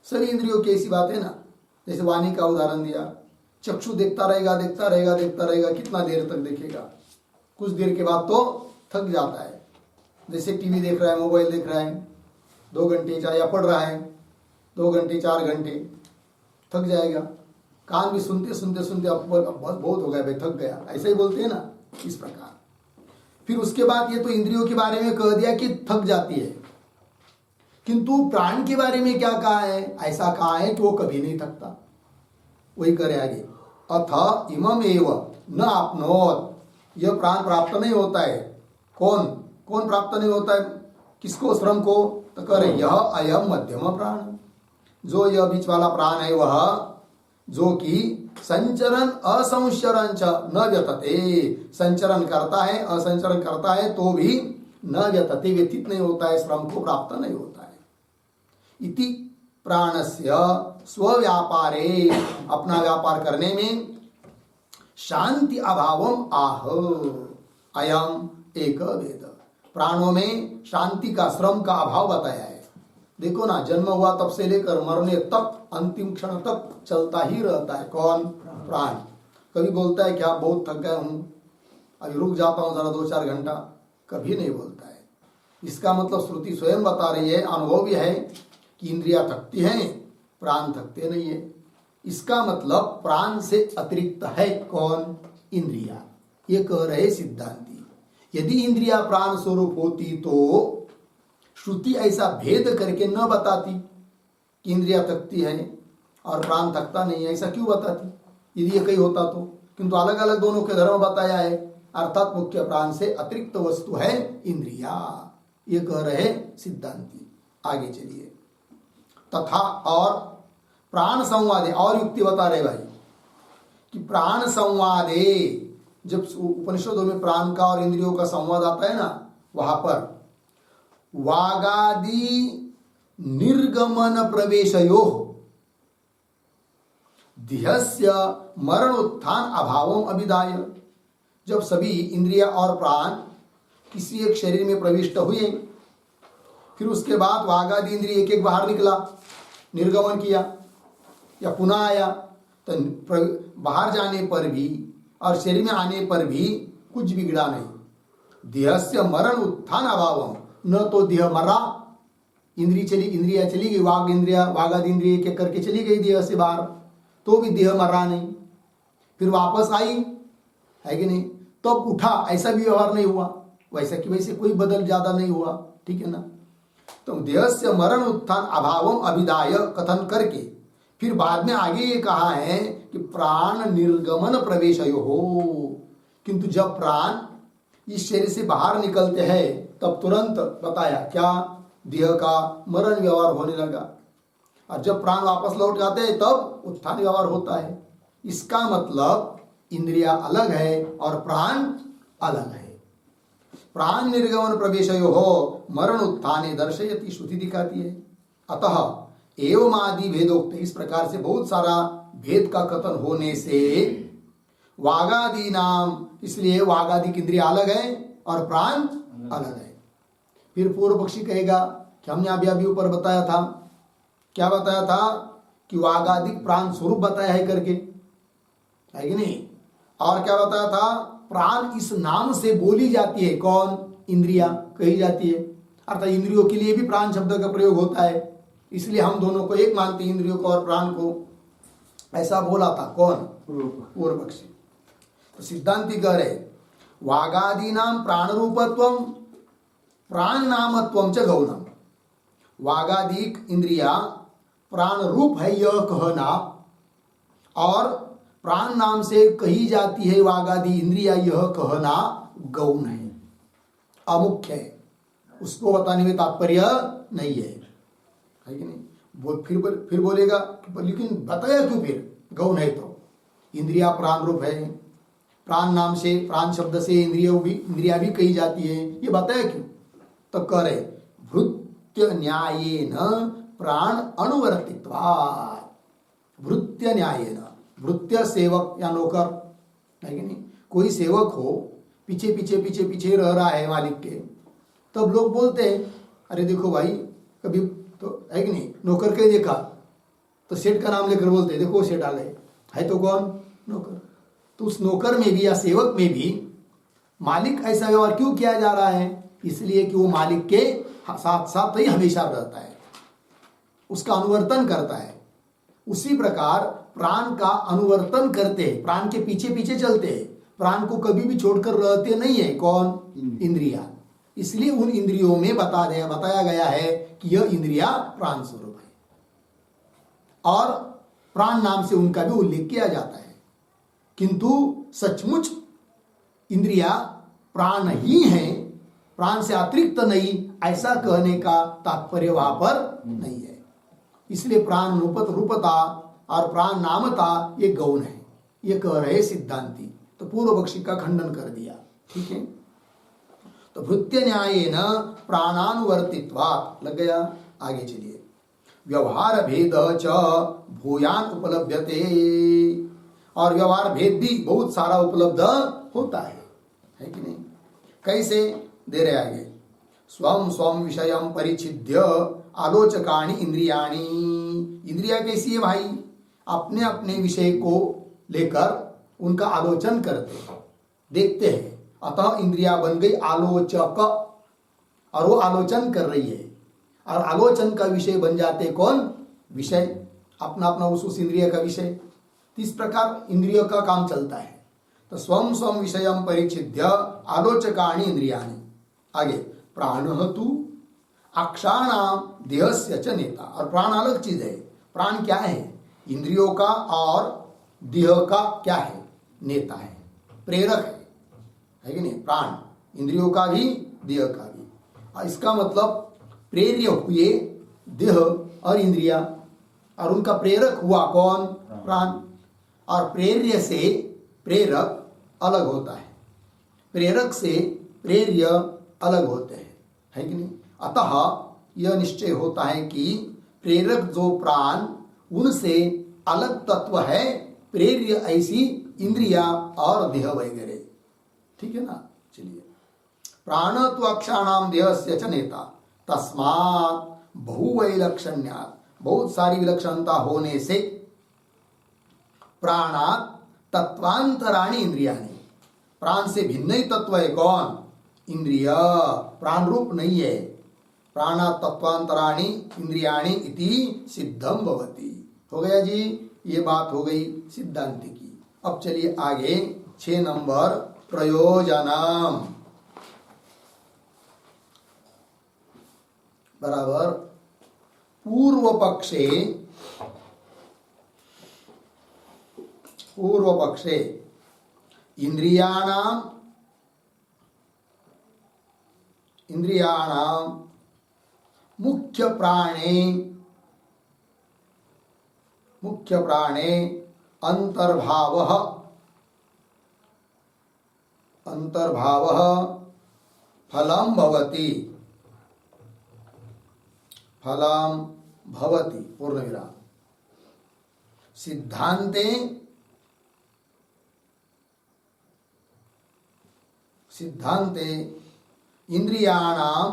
सभी इंद्रियों की ऐसी बात है ना, जैसे वाणी का उदाहरण दिया, चक्षु देखता रहेगा, कितना देर तक देखेगा? कुछ देर के बाद तो थक जाता है। जैसे टीवी देख रहा है, मोबाइल देख रहा है 2 घंटे, चाहे या पढ़ रहा है 2 घंटे 4 घंटे, थक जाएगा। कान भी सुनते अब बहुत हो गया भाई, थक गया, ऐसा ही बोलते हैं ना, इस प्रकार। फिर उसके बाद ये तो इंद्रियों के बारे में कह दिया कि थक जाती है, किंतु प्राण के बारे में क्या कहा है? ऐसा कहा है कि वो कभी नहीं थकता। वही करे आगे, अथ इमम एव न आपनोत, यह प्राण प्राप्त नहीं होता है। कौन प्राप्त नहीं होता है? किसको? श्रम को। तो करे यह अयम मध्यम प्राण, जो यह बीच वाला प्राण है, वह जो कि संचरण असंचरण च न व्यतते, संचरण करता है, असंचरण करता है तो भी न व्यतते, व्यतीत नहीं होता है, श्रम को प्राप्त नहीं होता है। इति प्राणस्य स्वव्यापारे, अपना व्यापार करने में, शांति अभावम आह अयम एक वेद। प्राणों में शांति का, श्रम का अभाव बताया है। देखो ना, जन्म हुआ तब से लेकर मरने तक, अंतिम क्षण तक चलता ही रहता है। कौन? प्राण। कभी बोलता है क्या बहुत थक गया हूं, अभी रुक जाता हूं जरा 2-4 घंटा? कभी नहीं बोलता है। इसका मतलब श्रुति स्वयं बता रही है, अनुभव भी है कि इंद्रियां थकती हैं, प्राण थकते नहीं है। इसका मतलब प्राण से अतिरिक्त है कौन? इंद्रिया। ये कह रहे सिद्धांती। यदि इंद्रिया प्राण स्वरूप होती तो श्रुति ऐसा भेद करके न बताती कि इंद्रिया थकती है और प्राण थकता नहीं है। ऐसा क्यों बताती यदि ये कहीं होता तो? किंतु अलग अलग दोनों के धर्म बताया है, अर्थात मुख्य प्राण से अतिरिक्त वस्तु है इंद्रिया। ये कह रहे सिद्धांती। आगे चलिए। तथा और प्राण संवादे, और युक्ति बता रहे भाई कि प्राण संवादे, जब उपनिषदों में प्राण का और इंद्रियों का संवाद आता है ना, वहां पर वागादि निर्गमन प्रवेशयो देहस्य मरण उत्थान अभावम अभिधाय। जब सभी इंद्रिया और प्राण किसी एक शरीर में प्रविष्ट हुए, फिर उसके बाद वागादि इंद्रिय एक एक बाहर निकला, निर्गमन किया या पुनः आया, तो बाहर जाने पर भी और शरीर में आने पर भी कुछ बिगड़ा नहीं। देहस्य मरण उत्थान अभावम, न तो देह मरा, इंद्रिया चली गई, वाग इंद्रिया वागादि इंद्रिय एक करके चली गई देह से बाहर, तो भी देह मरा नहीं, फिर वापस आई, है कि नहीं? तब उठा, ऐसा भी व्यवहार नहीं हुआ, वैसा कि वैसे कोई बदल ज्यादा नहीं हुआ, ठीक है ना? तो देह से मरण उत्थान अभावम अभिधाय कथन करके फिर बाद में आगे ये कहा है कि प्राण निर्गमन प्रवेशयो हो। किंतु जब प्राण इस शरीर से बाहर निकलते हैं तब तुरंत बताया क्या? देह का मरण व्यवहार होने लगा, और जब प्राण वापस लौट जाते हैं तब उत्थान व्यवहार होता है। इसका मतलब इंद्रिया अलग है और प्राण अलग है। प्राण निर्गमन प्रवेशयो हो मरण उत्थाने दर्शयति, श्रुति दिखाती है। अतः एवं आदि भेदोक्त, इस प्रकार से बहुत सारा भेद का कथन होने से वागादि नाम, इसलिए वागादि की इंद्रिया अलग है और प्राण अलग है। फिर पूर्व पक्षी कहेगा कि हमने अभी ऊपर बताया था, क्या बताया था? कि वागादिक प्राण स्वरूप बताया है करके, है कि नहीं? और क्या बताया था? प्राण इस नाम से बोली जाती है, कौन? इंद्रिया कही जाती है, अर्थात इंद्रियों के लिए भी प्राण शब्द का प्रयोग होता है। इसलिए हम दोनों को एक मानते, इंद्रियों को और प्राण को। ऐसा बोला था कौन? पूर्व पक्षी। तो सिद्धांति कह रहे वागादि नाम प्राण रूपत्वम प्राण नामत्वम च गौणम। वागादिक इंद्रिया प्राण रूप है यह कहना, और प्राण नाम से कही जाती है वागादि इंद्रिया यह कहना गौण है, अमुख्य है, उसको बताने में तात्पर्य नहीं है कि नहीं? वो फिर बोलेगा लेकिन बताया क्यों फिर? गौण है तो। इंद्रिया प्राण रूप है, प्राण नाम से, प्राण शब्द से इंद्रिया भी कही जाती है, ये बताया क्यों? तब कह रहे भृत्य न्यायेन प्राण अनुवर्तित्वात्। भृत्य न्यायेन, भृत्य सेवक या नौकर, है कि नहीं? कोई सेवक हो, पीछे पीछे पीछे पीछे रह रहा है मालिक के, तब लोग बोलते हैं अरे देखो भाई, कभी तो है कि नहीं, नौकर के देखा तो सेठ का नाम लेकर बोलते हैं देखो सेठ आ गए, है तो कौन? नौकर। तो उस नौकर में भी या सेवक में भी मालिक ऐसा व्यवहार क्यों किया जा रहा है? इसलिए कि वो मालिक के साथ साथ ही हमेशा रहता है, उसका अनुवर्तन करता है। उसी प्रकार प्राण का अनुवर्तन करते हैं, प्राण के पीछे पीछे चलते हैं, प्राण को कभी भी छोड़कर रहते नहीं है। कौन? इंद्रिया। इसलिए उन इंद्रियों में बताया गया है कि यह इंद्रिया प्राण स्वरूप है, और प्राण नाम से उनका भी उल्लेख किया जाता है। किंतु सचमुच इंद्रिया प्राण ही है, प्राण से अतिरिक्त नहीं, ऐसा कहने का तात्पर्य वहां पर नहीं है। इसलिए प्राण रूपता और प्राण नामता ये गौण है, ये कह रहे सिद्धांती। तो पूर्व पक्षी का खंडन कर दिया, ठीक है? तो भृत्य न्यायेन प्राणानुवर्तित्वात् लग गया। आगे चलिए। व्यवहार भेद च भूयान उपलभ्यते। और व्यवहार भेद भी बहुत सारा उपलब्ध होता है कि नहीं। कैसे दे रहे आगे, स्वम स्वम विषयम परिच्छिद्य आलोचकानि इंद्रियाणि। इंद्रिया कैसी है भाई, अपने अपने विषय को लेकर उनका आलोचन करते हैं, देखते हैं। अतः इंद्रिया बन गई आलोचक, और वो आलोचन कर रही है, और आलोचन का विषय बन जाते कौन, विषय, अपना अपना उस इंद्रिय का विषय। इस प्रकार इंद्रियों का काम चलता है। तो स्वम स्वम विषयम परिच्छिद्य आलोचकानि इंद्रियाणि। आगे, प्राणः तु अक्षाणाम देहस्य च नेता। और प्राण अलग चीज है। प्राण क्या है, इंद्रियों का और देह का क्या है, नेता है, प्रेरक है कि नहीं। प्राण इंद्रियों का भी देह का भी। इसका मतलब प्रेर्य हुए देह और इंद्रिया, और उनका प्रेरक हुआ कौन, प्राण। और प्रेर्य से प्रेरक अलग होता है, प्रेरक से प्रेर्य अलग होते हैं, है कि नहीं। अतः यह निश्चय होता है कि प्रेरक जो प्राण, उनसे अलग तत्व है प्रेर्य ऐसी इंद्रिया और देह वगैरह, ठीक है ना। चलिए, प्राण तो अक्षाणाम देहस्य च नेता, तस्मात् बहुवैलक्षण्यात्, बहुत सारी विलक्षणता होने से, प्राणात् तत्वांतराणि इंद्रियाणि, प्राण से भिन्न ही तत्व है कौन, इंद्रिय, प्राण रूप नहीं है। प्राणात् तत्वांतराणि इंद्रियाणि इति सिद्धम भवति। हो गया जी, ये बात हो गई सिद्धांत की। अब चलिए आगे 6 नंबर, प्रयोजनम। बराबर, पूर्व पक्षे इंद्रियाणाम मुख्य प्राणे अंतर्भावः फलम भवति पूर्ण विराम। सिद्धांते इंद्रियाणाम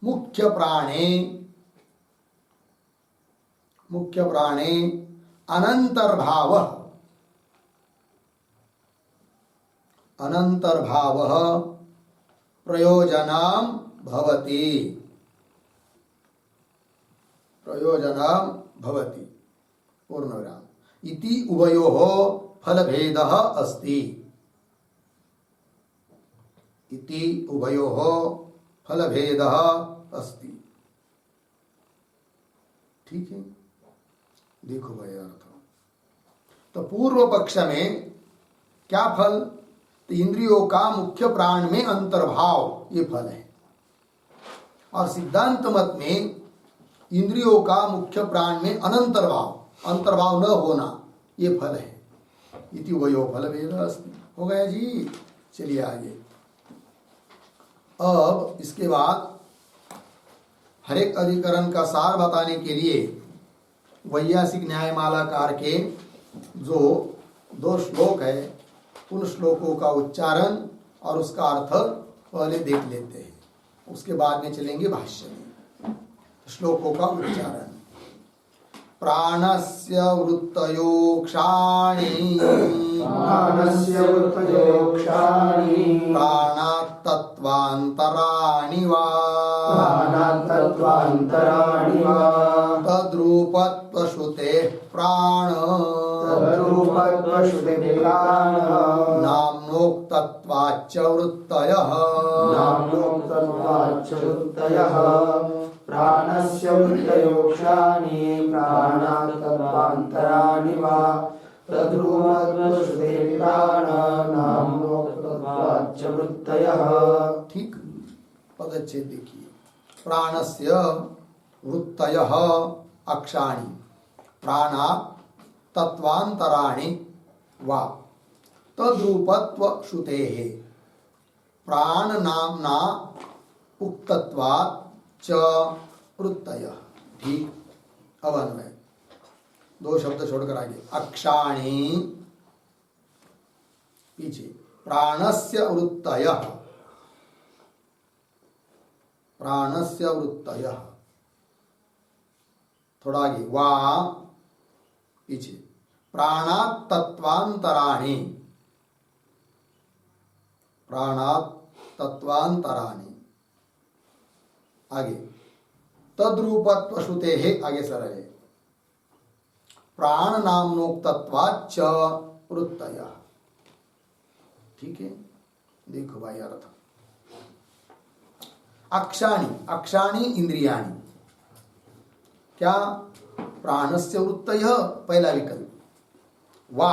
मुख्य प्राणे अनंतर्भावः प्रयोजनम भवति पूर्ण विराम। इति उभयोः फलभेदः अस्ति। इति उभयोः फलभेदः अस्ति। ठीक है, देखो भाई अर्थ। तो पूर्व पक्ष में क्या फल, तो इंद्रियों का मुख्य प्राण में अंतर्भाव, ये फल है। और सिद्धांत मत में इंद्रियों का मुख्य प्राण में अंतर्भाव न होना, ये फल है। इति वयो फल भेद अस्ति। हो गया जी। चलिए आगे। अब इसके बाद हर एक अधिकरण का सार बताने के लिए वैयासिक न्यायमालाकार के जो 2 श्लोक है, उन श्लोकों का उच्चारण और उसका अर्थ पहले देख लेते हैं, उसके बाद में चलेंगे भाष्य में। श्लोकों का उच्चारण। प्राणस्य वृत्तयो क्षाणि प्राणात् तत्त्वान्तराणि वा तद्रूपत्वश्रुतेः प्राण नाम्नोक्तत्वाच्च वृत्तयः प्राणस्य वृत्तयोक्षाणि प्राणात् तत्त्वान्तराणि वा तद्रूपत्वश्रुतेः प्राण नाम्नोक्तत्वाच्च वृत्तयः। ठीक, पदच्छेद देखिए। प्राणस्य वृत्तयः अक्षाणि प्राणात् तत्त्वान्तराणि वा तद्रूपत्वश्रुतेः प्राण नाम्ना उक्तत्वात् च वृत्तयः। ठीक, अब अन्वय। दो शब्द छोड़कर आगे अक्षाणी पीछे प्राणस्य वृत्तयः प्राणस्य वृत्तयः थोड़ा आगे वा पीछे प्राणात् तत्वांतराणि प्राणात् तत्वांतराणि आगे तद्रूपत्व श्रुते है आगे सरल है प्राण नामनोक्तत्वाच्च वृत्तयः ठीक है देखो भाई अर्थ अक्षाणी अक्षाणी इंद्रियाणी क्या प्राणस्य वृत्तयः पहला विकल्प वा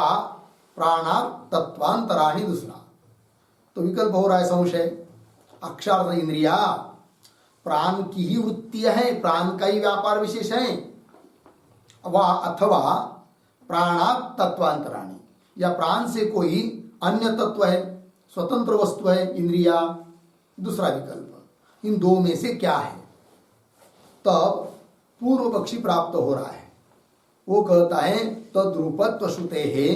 प्राणात् तत्वांतराणि दूसरा तो विकल्प हो रहा है संशय अक्षर इंद्रिया प्राण की ही वृत्तियां है प्राण का ही व्यापार विशेष है वा अथवा प्राणात् तत्वांतराणि या प्राण से कोई अन्य तत्व है स्वतंत्र वस्तु है इंद्रिया दूसरा विकल्प इन दो में से क्या है तब पूर्व पक्षी प्राप्त हो रहा है वो कहता है तद्रूपत्व श्रुते है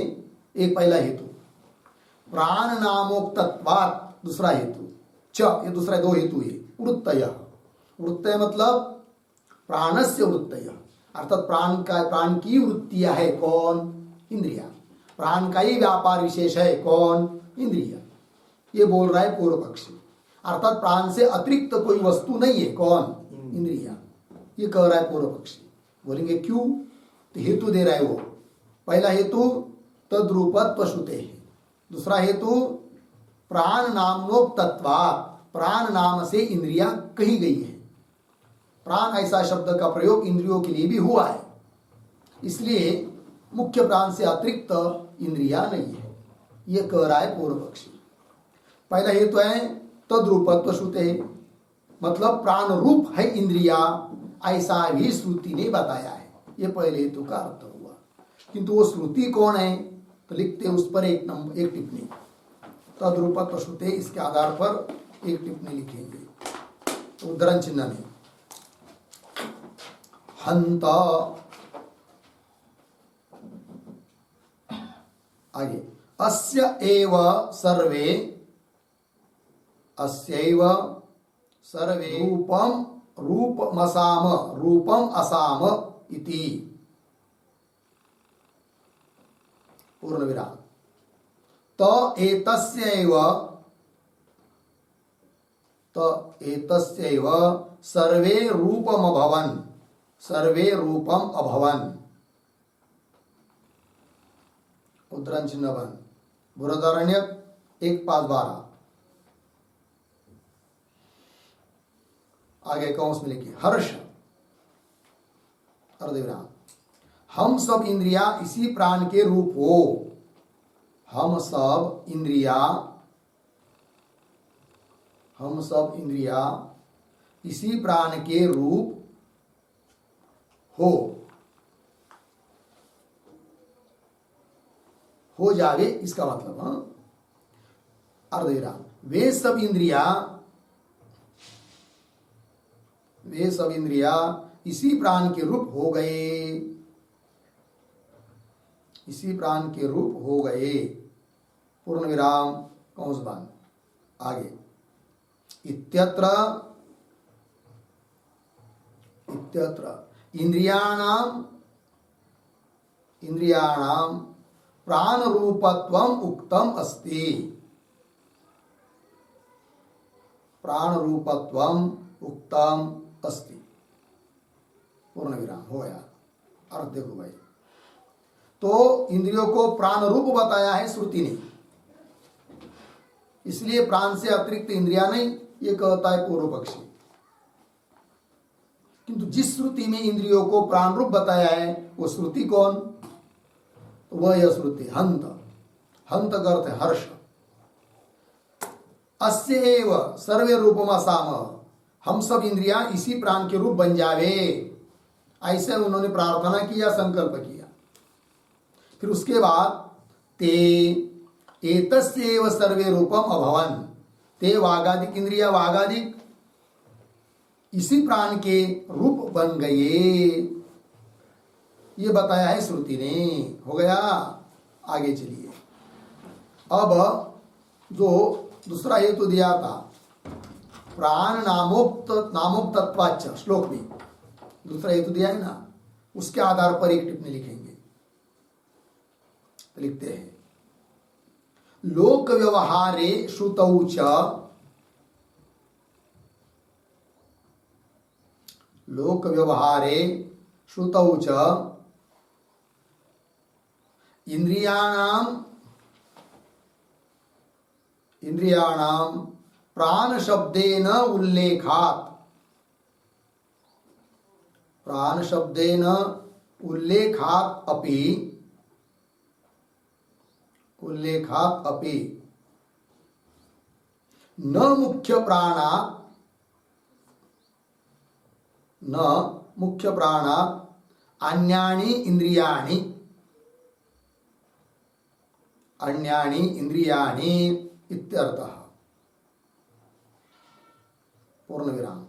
एक पहला हेतु प्राण नामोक्तत्वात् दूसरा हेतु च ये दूसरा दो हेतु है वृत्तय वृत्तय मतलब प्राणस्य वृत्तय अर्थात प्राण की वृत्तियां है कौन इंद्रिया प्राण का ही व्यापार विशेष है कौन इंद्रिया ये बोल रहा है पूर्व पक्षी अर्थात प्राण से अतिरिक्त कोई वस्तु नहीं है कौन इंद्रिया ये कह रहा है पूर्व पक्षी बोलेंगे क्यों तो हेतु दे रहा है वो पहला हेतु तद्रूपत्व श्रुते है दूसरा हेतु प्राण नामनोक्तत्वात् प्राण नाम से इंद्रिया कही गई है प्राण ऐसा शब्द का प्रयोग इंद्रियों के लिए भी हुआ है इसलिए मुख्य प्राण से अतिरिक्त इंद्रिया नहीं है ये कह रहा है पूर्व पक्षी पहला हेतु है तद्रूपत्व श्रुते मतलब प्राण रूप है इंद्रिया ऐसा भी श्रुति ने बताया है ये पहले हेतु का अर्थ हुआ किंतु वो श्रुति कौन है तो लिखते उस पर एक टिप्पणी तद्रूपत्व श्रुते इसके आधार पर एक टिप्पणी लिखेंगे उद्धरण चिन्ह में हंत आगे अस्य एव सर्वे अस्यैव सर्वे रूपम असाम इति पूर्ण विराम तो एतस्यैव सर्वे रूपम अभवन उद्धरण चिन्ह बन बृहदारण्यक 1:5-12 आगे कौंस में लिखिए हर्ष अर्धविराम हम सब इंद्रिया इसी प्राण के रूप हो हम सब इंद्रिया इसी प्राण के रूप हो जावे इसका मतलब अर्धविराम वे सब इंद्रिया इसी प्राण के रूप हो गए पूर्ण विराम कौंस बंद आगे इत्यत्र इंद्रियाणाम प्राण रूपत्वम उक्तम अस्ति प्राण रूपत्वम उक्तम अस्ति पूर्ण विराम हो गया अर्थ देखो भाई तो इंद्रियों को प्राण रूप बताया है श्रुति ने इसलिए प्राण से अतिरिक्त इंद्रिया नहीं ये कहता है पूर्व पक्षी किंतु जिस श्रुति में इंद्रियों को प्राण रूप बताया है वो श्रुति कौन वह यह श्रुति हंत का अर्थ है हर्ष अस्य एव सर्वे रूपम असाम हम सब इंद्रिया इसी प्राण के रूप बन जावे ऐसे उन्होंने प्रार्थना किया संकल्प किया फिर उसके बाद ते एतस्यैव सर्वे रूपम अभवन ते वागादिक इंद्रिया वागादिक इसी प्राण के रूप बन गए ये बताया है श्रुति ने। हो गया। आगे चलिए। अब जो दूसरा हेतु दिया था प्राण नामोक्तत्वाच्च, श्लोक में दूसरा हेतु दिया है ना, उसके आधार पर एक टिप्पणी लिखेंगे। तो लिखते हैं लोक व्यवहारे श्रुतौ च, लोक व्यवहारे श्रुतौ च इंद्रियाणाम प्राण शब्देन उल्लेखात्, प्राण शब्देन उल्लेखात् अपि न मुख्य प्राणात् अन्यानि इंद्रियाणि इत्यर्थः। पूर्ण विराम।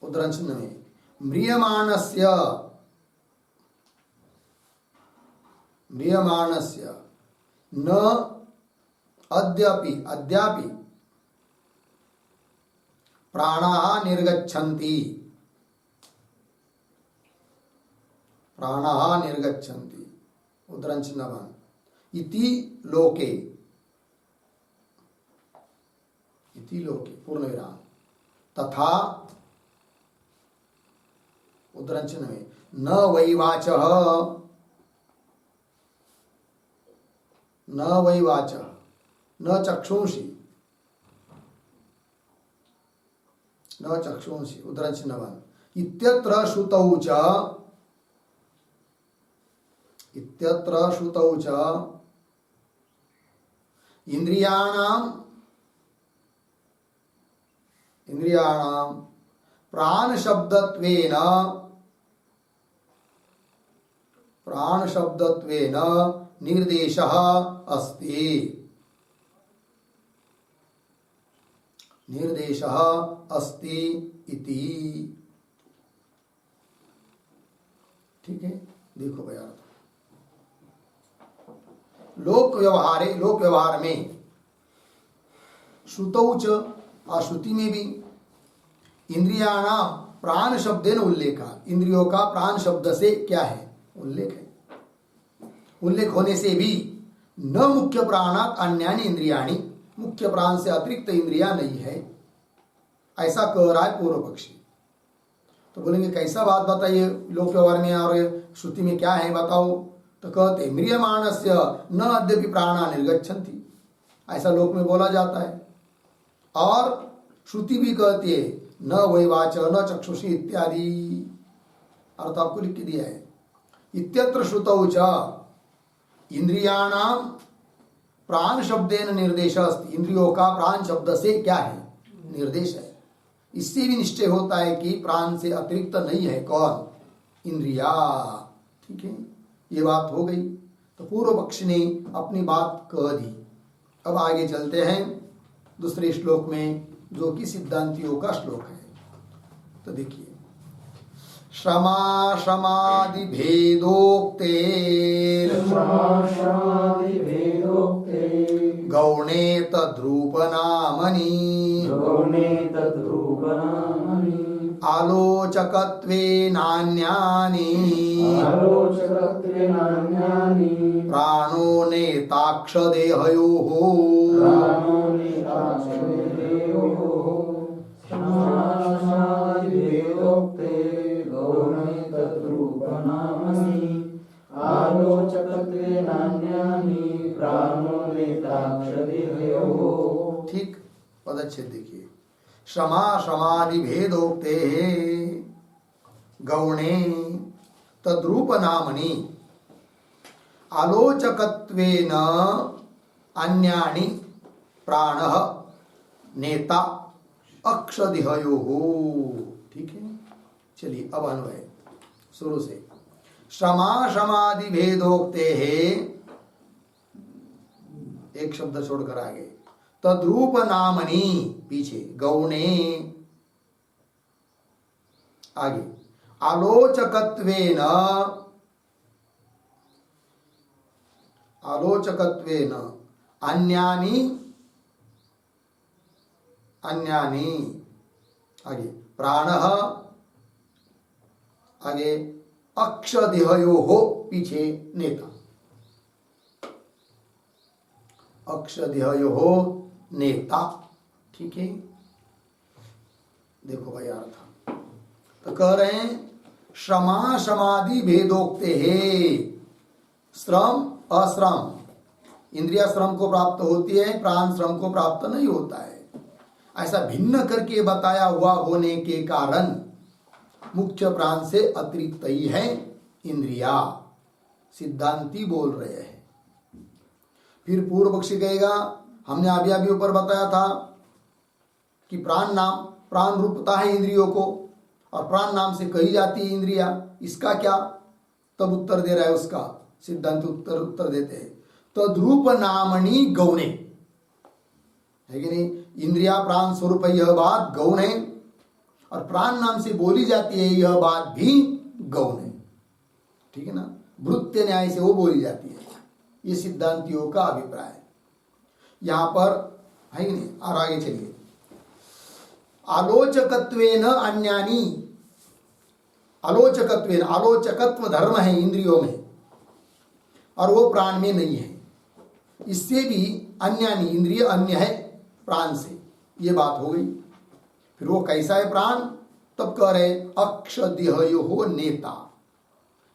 उद्धरण चिन्ह में म्रियमाणस्य न अद्यापि प्राणाः निर्गच्छन्ति उद्धरण चिन्ह इति लोके पूर्ण विराम तथा उद्धरण चिन्ह में न वै वाचः न चक्षुंषि उद्धरण चिन्ह इत्यत्र श्रुतौ च इंद्रियाणां प्राण शब्दत्वेन निर्देशः अस्ति इति। ठीक है। देखो भैया लोक व्यवहार में श्रुतौ च, और श्रुति में भी इंद्रियाणां प्राण शब्देन उल्लेखा, इंद्रियों का प्राण शब्द से क्या है? उल्लेख है। उल्लेख होने से भी न मुख्य प्राणात् अन्यानि इंद्रियाणि, मुख्य प्राण से अतिरिक्त इंद्रिया नहीं है, ऐसा कह रहा है पूर्व पक्षी। तो बोलेंगे कैसा बात बताइए, लोक व्यवहार में और श्रुति में क्या है बताओ। तो कहते म्रियमाणस्य न अद्यपि प्राणा निर्गच्छन्ति, ऐसा लोक में बोला जाता है। और श्रुति भी कहती है न वैवाच न चक्षुषी इत्यादि, अर्थ आपको लिख के दिया है। इत्यत्र श्रुतौ च इंद्रियाणाम प्राण शब्देन निर्देश अस्ति, इंद्रियों का प्राण शब्द से क्या है? निर्देश है। इससे भी निश्चय होता है कि प्राण से अतिरिक्त नहीं है कौन? इंद्रिया। ठीक है, ये बात हो गई। तो पूर्व पक्षी ने अपनी बात कह दी। अब आगे चलते हैं दूसरे श्लोक में, जो कि सिद्धांतियों का श्लोक है। तो देखिए श्रमा श्रमादि भेदोक्ते गौणे तद्रूपनामनि आलोचकत्वे नान्यानि प्राणो नेताक्षदेहयोः ठीक। पदच्छेद देखिए। श्रमा श्रमादि भेदोक्ते गौणे तद्रूप नामनि आलोचकत्वेन अन्यानि प्राणः नेता अक्षदिहयोः। ठीक है, चलिए अब अन्वय शुरू से। श्रमा श्रमादि भेदोक्ते है, एक शब्द छोड़कर आगे, तद्रूप नामनि पीछे, गौणे आगे, आलोचकत्वेन आलोचकत्वेन अन्यानि अन्यानि आगे प्राणः आगे अक्षदेहयोः पीछे नेता अक्षदेहयोः नेता। ठीक है, देखो भाई अर्थ तो कह रहे हैं श्रमा श्रमादि भेदोक्ते है। श्रम अश्रम इंद्रिया श्रम को प्राप्त होती है, प्राण श्रम को प्राप्त नहीं होता है। ऐसा भिन्न करके बताया हुआ होने के कारण मुख्य प्राण से अतिरिक्त ही है इंद्रिया, सिद्धांती बोल रहे हैं। फिर पूर्व पक्षी कहेगा हमने अभी ऊपर बताया था कि प्राण रूपता है इंद्रियों को और प्राण नाम से कही जाती है इंद्रिया, इसका क्या? तब उत्तर दे रहा है उसका सिद्धांत उत्तर देते हैं तद्रूप नामनी गौणे, है कि नहीं? इंद्रिया प्राण स्वरूप यह बात गौण है और प्राण नाम से बोली जाती है यह बात भी गौण है। ठीक है ना, वृत्ति न्याय से वो बोली जाती है, ये सिद्धांतियों का अभिप्राय है। यहां पर है कि नहीं, और आगे चलिए। आलोचकत्वेन अन्यानि, आलोचकत्वेन आलोचकत्व धर्म है इंद्रियों में और वो प्राण में नहीं है, इससे भी अन्यानि इंद्रिय अन्य है प्राण से, ये बात हो गई। फिर वो कैसा है प्राण? तब कह रहे अक्षदेहयोः नेता।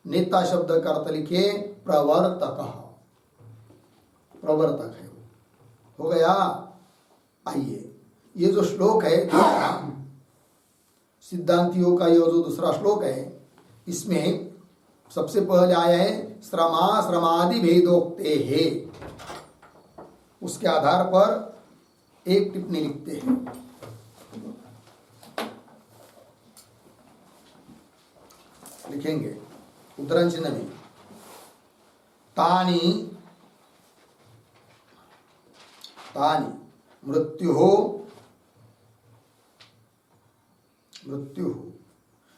नेता शब्द का अर्थ लिखे प्रवर्तक, प्रवर्तक है वो। हो गया। आइए ये जो श्लोक है सिद्धांतियों का, ये जो दूसरा श्लोक है, इसमें सबसे पहले आया है श्रमा श्रमादि भेदोक्ते है। उसके आधार पर एक टिप्पणी लिखते हैं। लिखेंगे उद्धरण चिन्ह में तानि तानि मृत्यु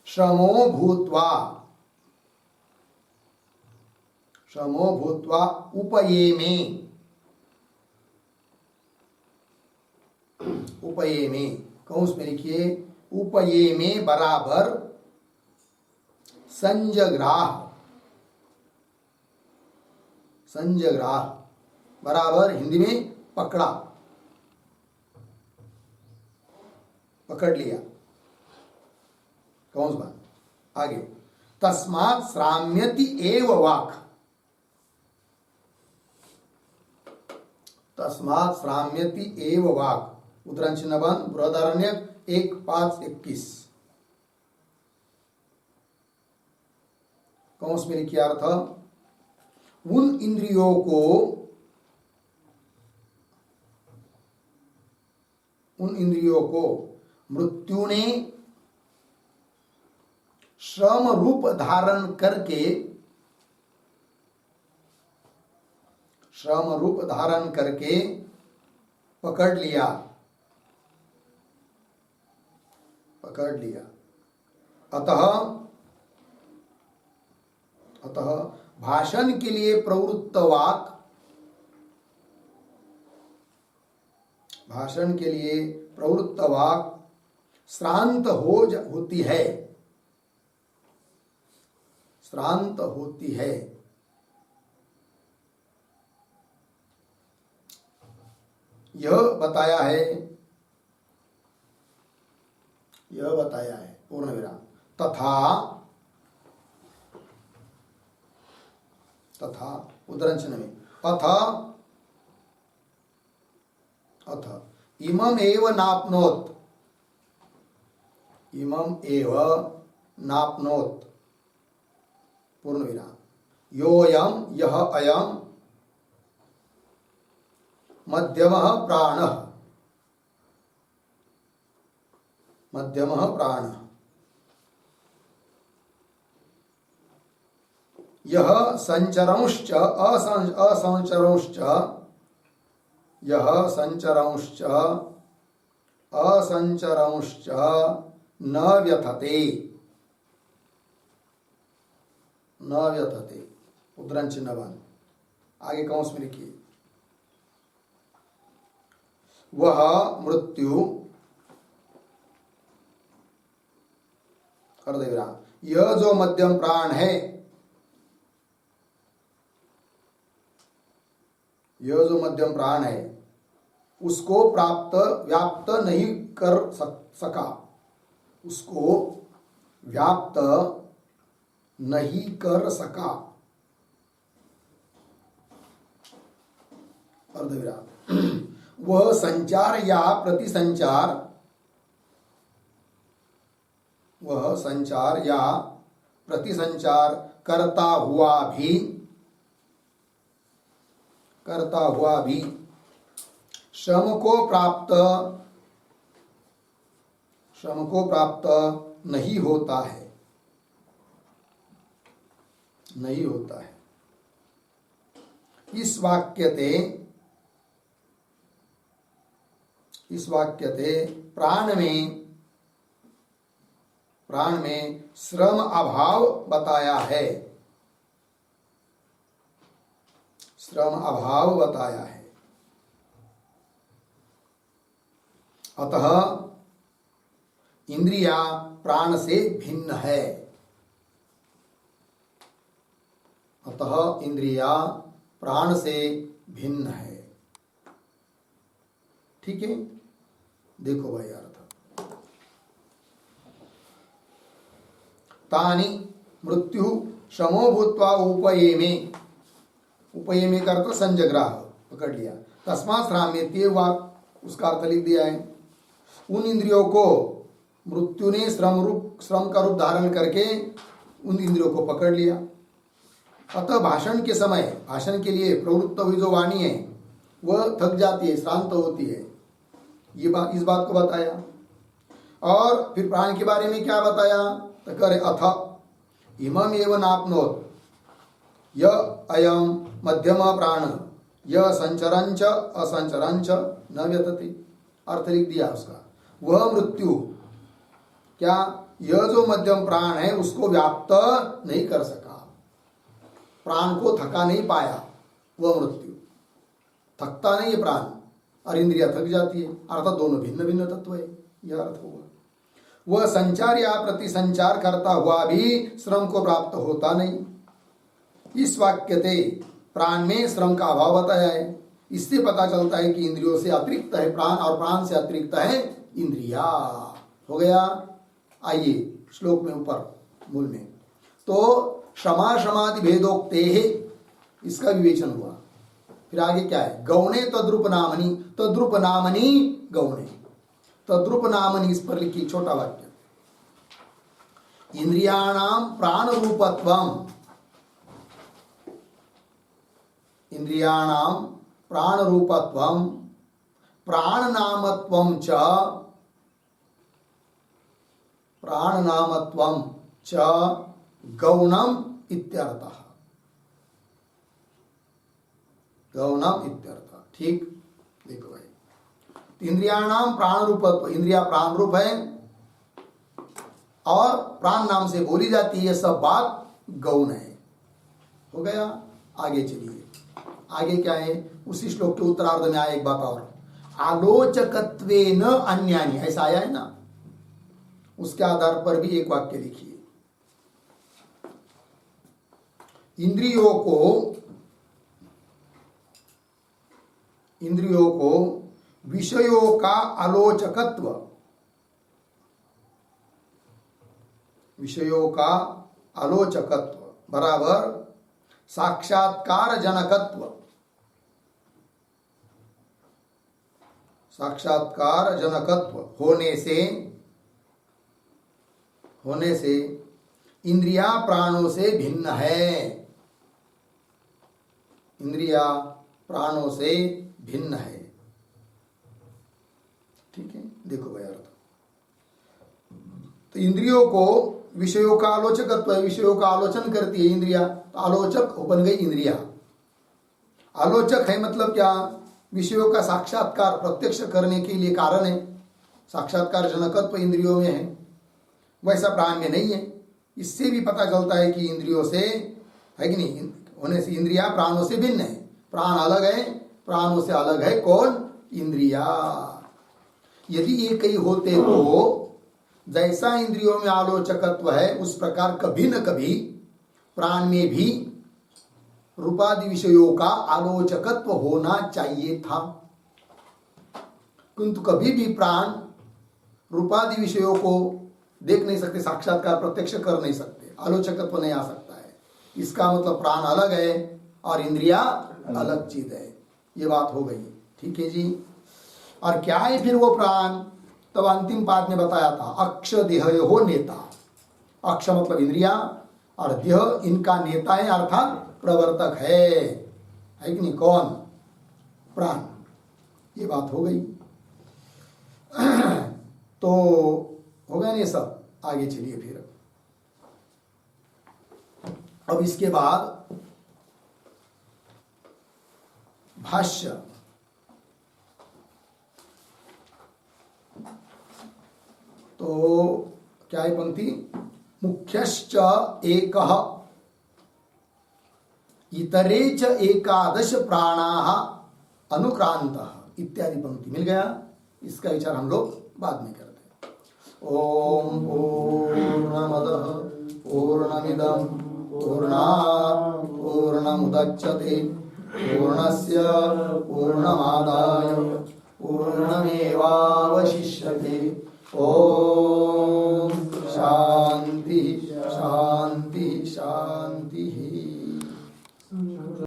श्रमो भूत्वा उपयेमे कौंस में लिखिए उपयेमे बराबर संजग्राह बराबर हिंदी में पकड़ा, पकड़ लिया। कौन सा बात? आगे तस्मात् श्राम्यति एव वाक्, तस्मात् श्राम्यति एव वाक्। उद्धरण चिन्ह बंद, बृहदारण्यक 1:5-21। कौंस में लिखिए अर्थ उन इंद्रियों को मृत्यु ने श्रम रूप धारण करके पकड़ लिया। अतः भाषण के लिए प्रवृत्त वाक श्रांत होती है। यह बताया है पूर्ण विराम। तथा उद्धरण चिन्ह में अथ इमम एव नाप्नोत पूर्ण विराम योयम यह अयम मध्यमः प्राणः यह संचरणश्च असंचरणश्च न व्यथते। न व्यथते, उद्धरण चिन्ह बन, आगे कौंस में लिखिए, वह मृत्यु कर दे विराम, यह जो मध्यम प्राण है, यह जो मध्यम प्राण है उसको व्याप्त नहीं कर सका, उसको व्याप्त नहीं कर सका, अर्धविराम, वह संचार या प्रतिसंचार, वह संचार या प्रतिसंचार करता हुआ भी श्रम को प्राप्त नहीं होता है, नहीं होता है। इस वाक्यते प्राण में श्रम अभाव बताया है, श्रम अभाव बताया है। अतः इंद्रिया प्राण से भिन्न है, अतः इंद्रिया प्राण से भिन्न है। ठीक है, देखो भाई अर्थ, तानि मृत्यु शमो भूत्वा उपयेमे, उपयेमे का अर्थ संजग्राह, पकड़ लिया, तस्मात् श्राम्यते वाक्, उसका अर्थ लिख दिया है। उन इंद्रियों को मृत्यु ने श्रम का रूप धारण करके उन इंद्रियों को पकड़ लिया। अतः भाषण के समय, भाषण के लिए प्रवृत्त हुई जो वाणी है वह थक जाती है, श्रांत होती है, ये बात, इस बात को बताया। और फिर प्राण के बारे में क्या बताया, तो करे अथ इमम एव नाप्नोत य अयम मध्यम प्राण य संचरंच असंचरंच न व्यथते, अर्थ लिख दिया उसका। वह मृत्यु, क्या यह जो मध्यम प्राण है उसको व्याप्त नहीं कर सका, प्राण को थका नहीं पाया, वह मृत्यु थकता नहीं है प्राण, और इंद्रिया थक जाती है, अर्थात दोनों भिन्न भिन्न तत्व है, यह अर्थ हुआ। वह संचार या प्रतिसंचार करता हुआ भी श्रम को प्राप्त होता नहीं। इस वाक्यते प्राण में श्रम का अभाव बताया है, इससे पता चलता है कि इंद्रियों से अतिरिक्त है प्राण और प्राण से अतिरिक्त है इंद्रिया। हो गया, आइए श्लोक में ऊपर मूल में, तो क्षमा क्षमादि भेदोक्ते है, इसका विवेचन हुआ। फिर आगे क्या है, गौणे तद्रुप नामनी, तद्रुप नामनी गौणे, तद्रुप नामनी, इस पर लिखी छोटा वाक्य, इंद्रियाणाम प्राण रूपत्वम, इंद्रियाणाम प्राण रूपत्वम प्राण नामत्वम च, प्राण नामत्वम च गौणम इत्यर्थः, गौणम इत्यर्थ। ठीक, देखो भाई, इंद्रियाणाम प्राण रूपत्व, इंद्रिया प्राण रूप है और प्राण नाम से बोली जाती है, सब बात गौण है। हो गया, आगे चलिए, आगे क्या है, उसी श्लोक के उत्तरार्ध में आया एक बात और, आलोचकत्वेन अन्यानि, ऐसा आया है ना, उसके आधार पर भी एक वाक्य लिखिए। इंद्रियों को विषयों का आलोचकत्व, विषयों का आलोचकत्व बराबर साक्षात्कार जनकत्व, साक्षात्कार जनकत्व होने से इंद्रिया प्राणों से भिन्न है, इंद्रिया प्राणों से भिन्न है। ठीक है, देखो भाई अर्थ, तो इंद्रियों को विषयों का आलोचकत्व है, विषयों का आलोचन करती है इंद्रिया, तो आलोचक बन गई इंद्रिया। आलोचक है मतलब क्या, विषयों का साक्षात्कार प्रत्यक्ष करने के लिए कारण है, साक्षात्कार जनकत्व इंद्रियों में है, वैसा प्राण में नहीं है। इससे भी पता चलता है कि इंद्रियों से है कि नहीं? होने से इंद्रिया प्राणों से भिन्न है, प्राण अलग है, प्राणों से अलग है कौन? इंद्रिया। यदि ये कई होते तो जैसा इंद्रियों में आलोचकत्व है उस प्रकार कभी न कभी प्राण में भी रूपादि विषयों का आलोचकत्व होना चाहिए था, किंतु कभी भी प्राण रूपादि विषयों को देख नहीं सकते, साक्षात्कार प्रत्यक्ष कर नहीं सकते, आलोचकत्व नहीं आ सकता है। इसका मतलब प्राण अलग है और इंद्रिया अलग चीज है। ये बात हो गई, ठीक है जी। और क्या है फिर वो प्राण? तब अंतिम पाद में बताया था अक्ष देह हो नेता। अक्ष मतलब इंद्रिया और देह इनका नेता है, अर्थात प्रवर्तक है कि नहीं? कौन? प्राण। ये बात हो गई। तो हो गया नहीं सब? आगे चलिए फिर। अब इसके बाद भाष्य। तो क्या है पंक्ति? मुख्यश्च एकः इतरे च एकादश प्राणाः अनुक्रांतः इत्यादि पंक्ति मिल गया। इसका विचार हम लोग बाद में करते हैं। ओम पूर्णमदः पूर्णमिदं पूर्णात् पूर्णमुदच्यते पूर्णस्य पूर्णमादाय पूर्णमेवावशिष्यते। ओम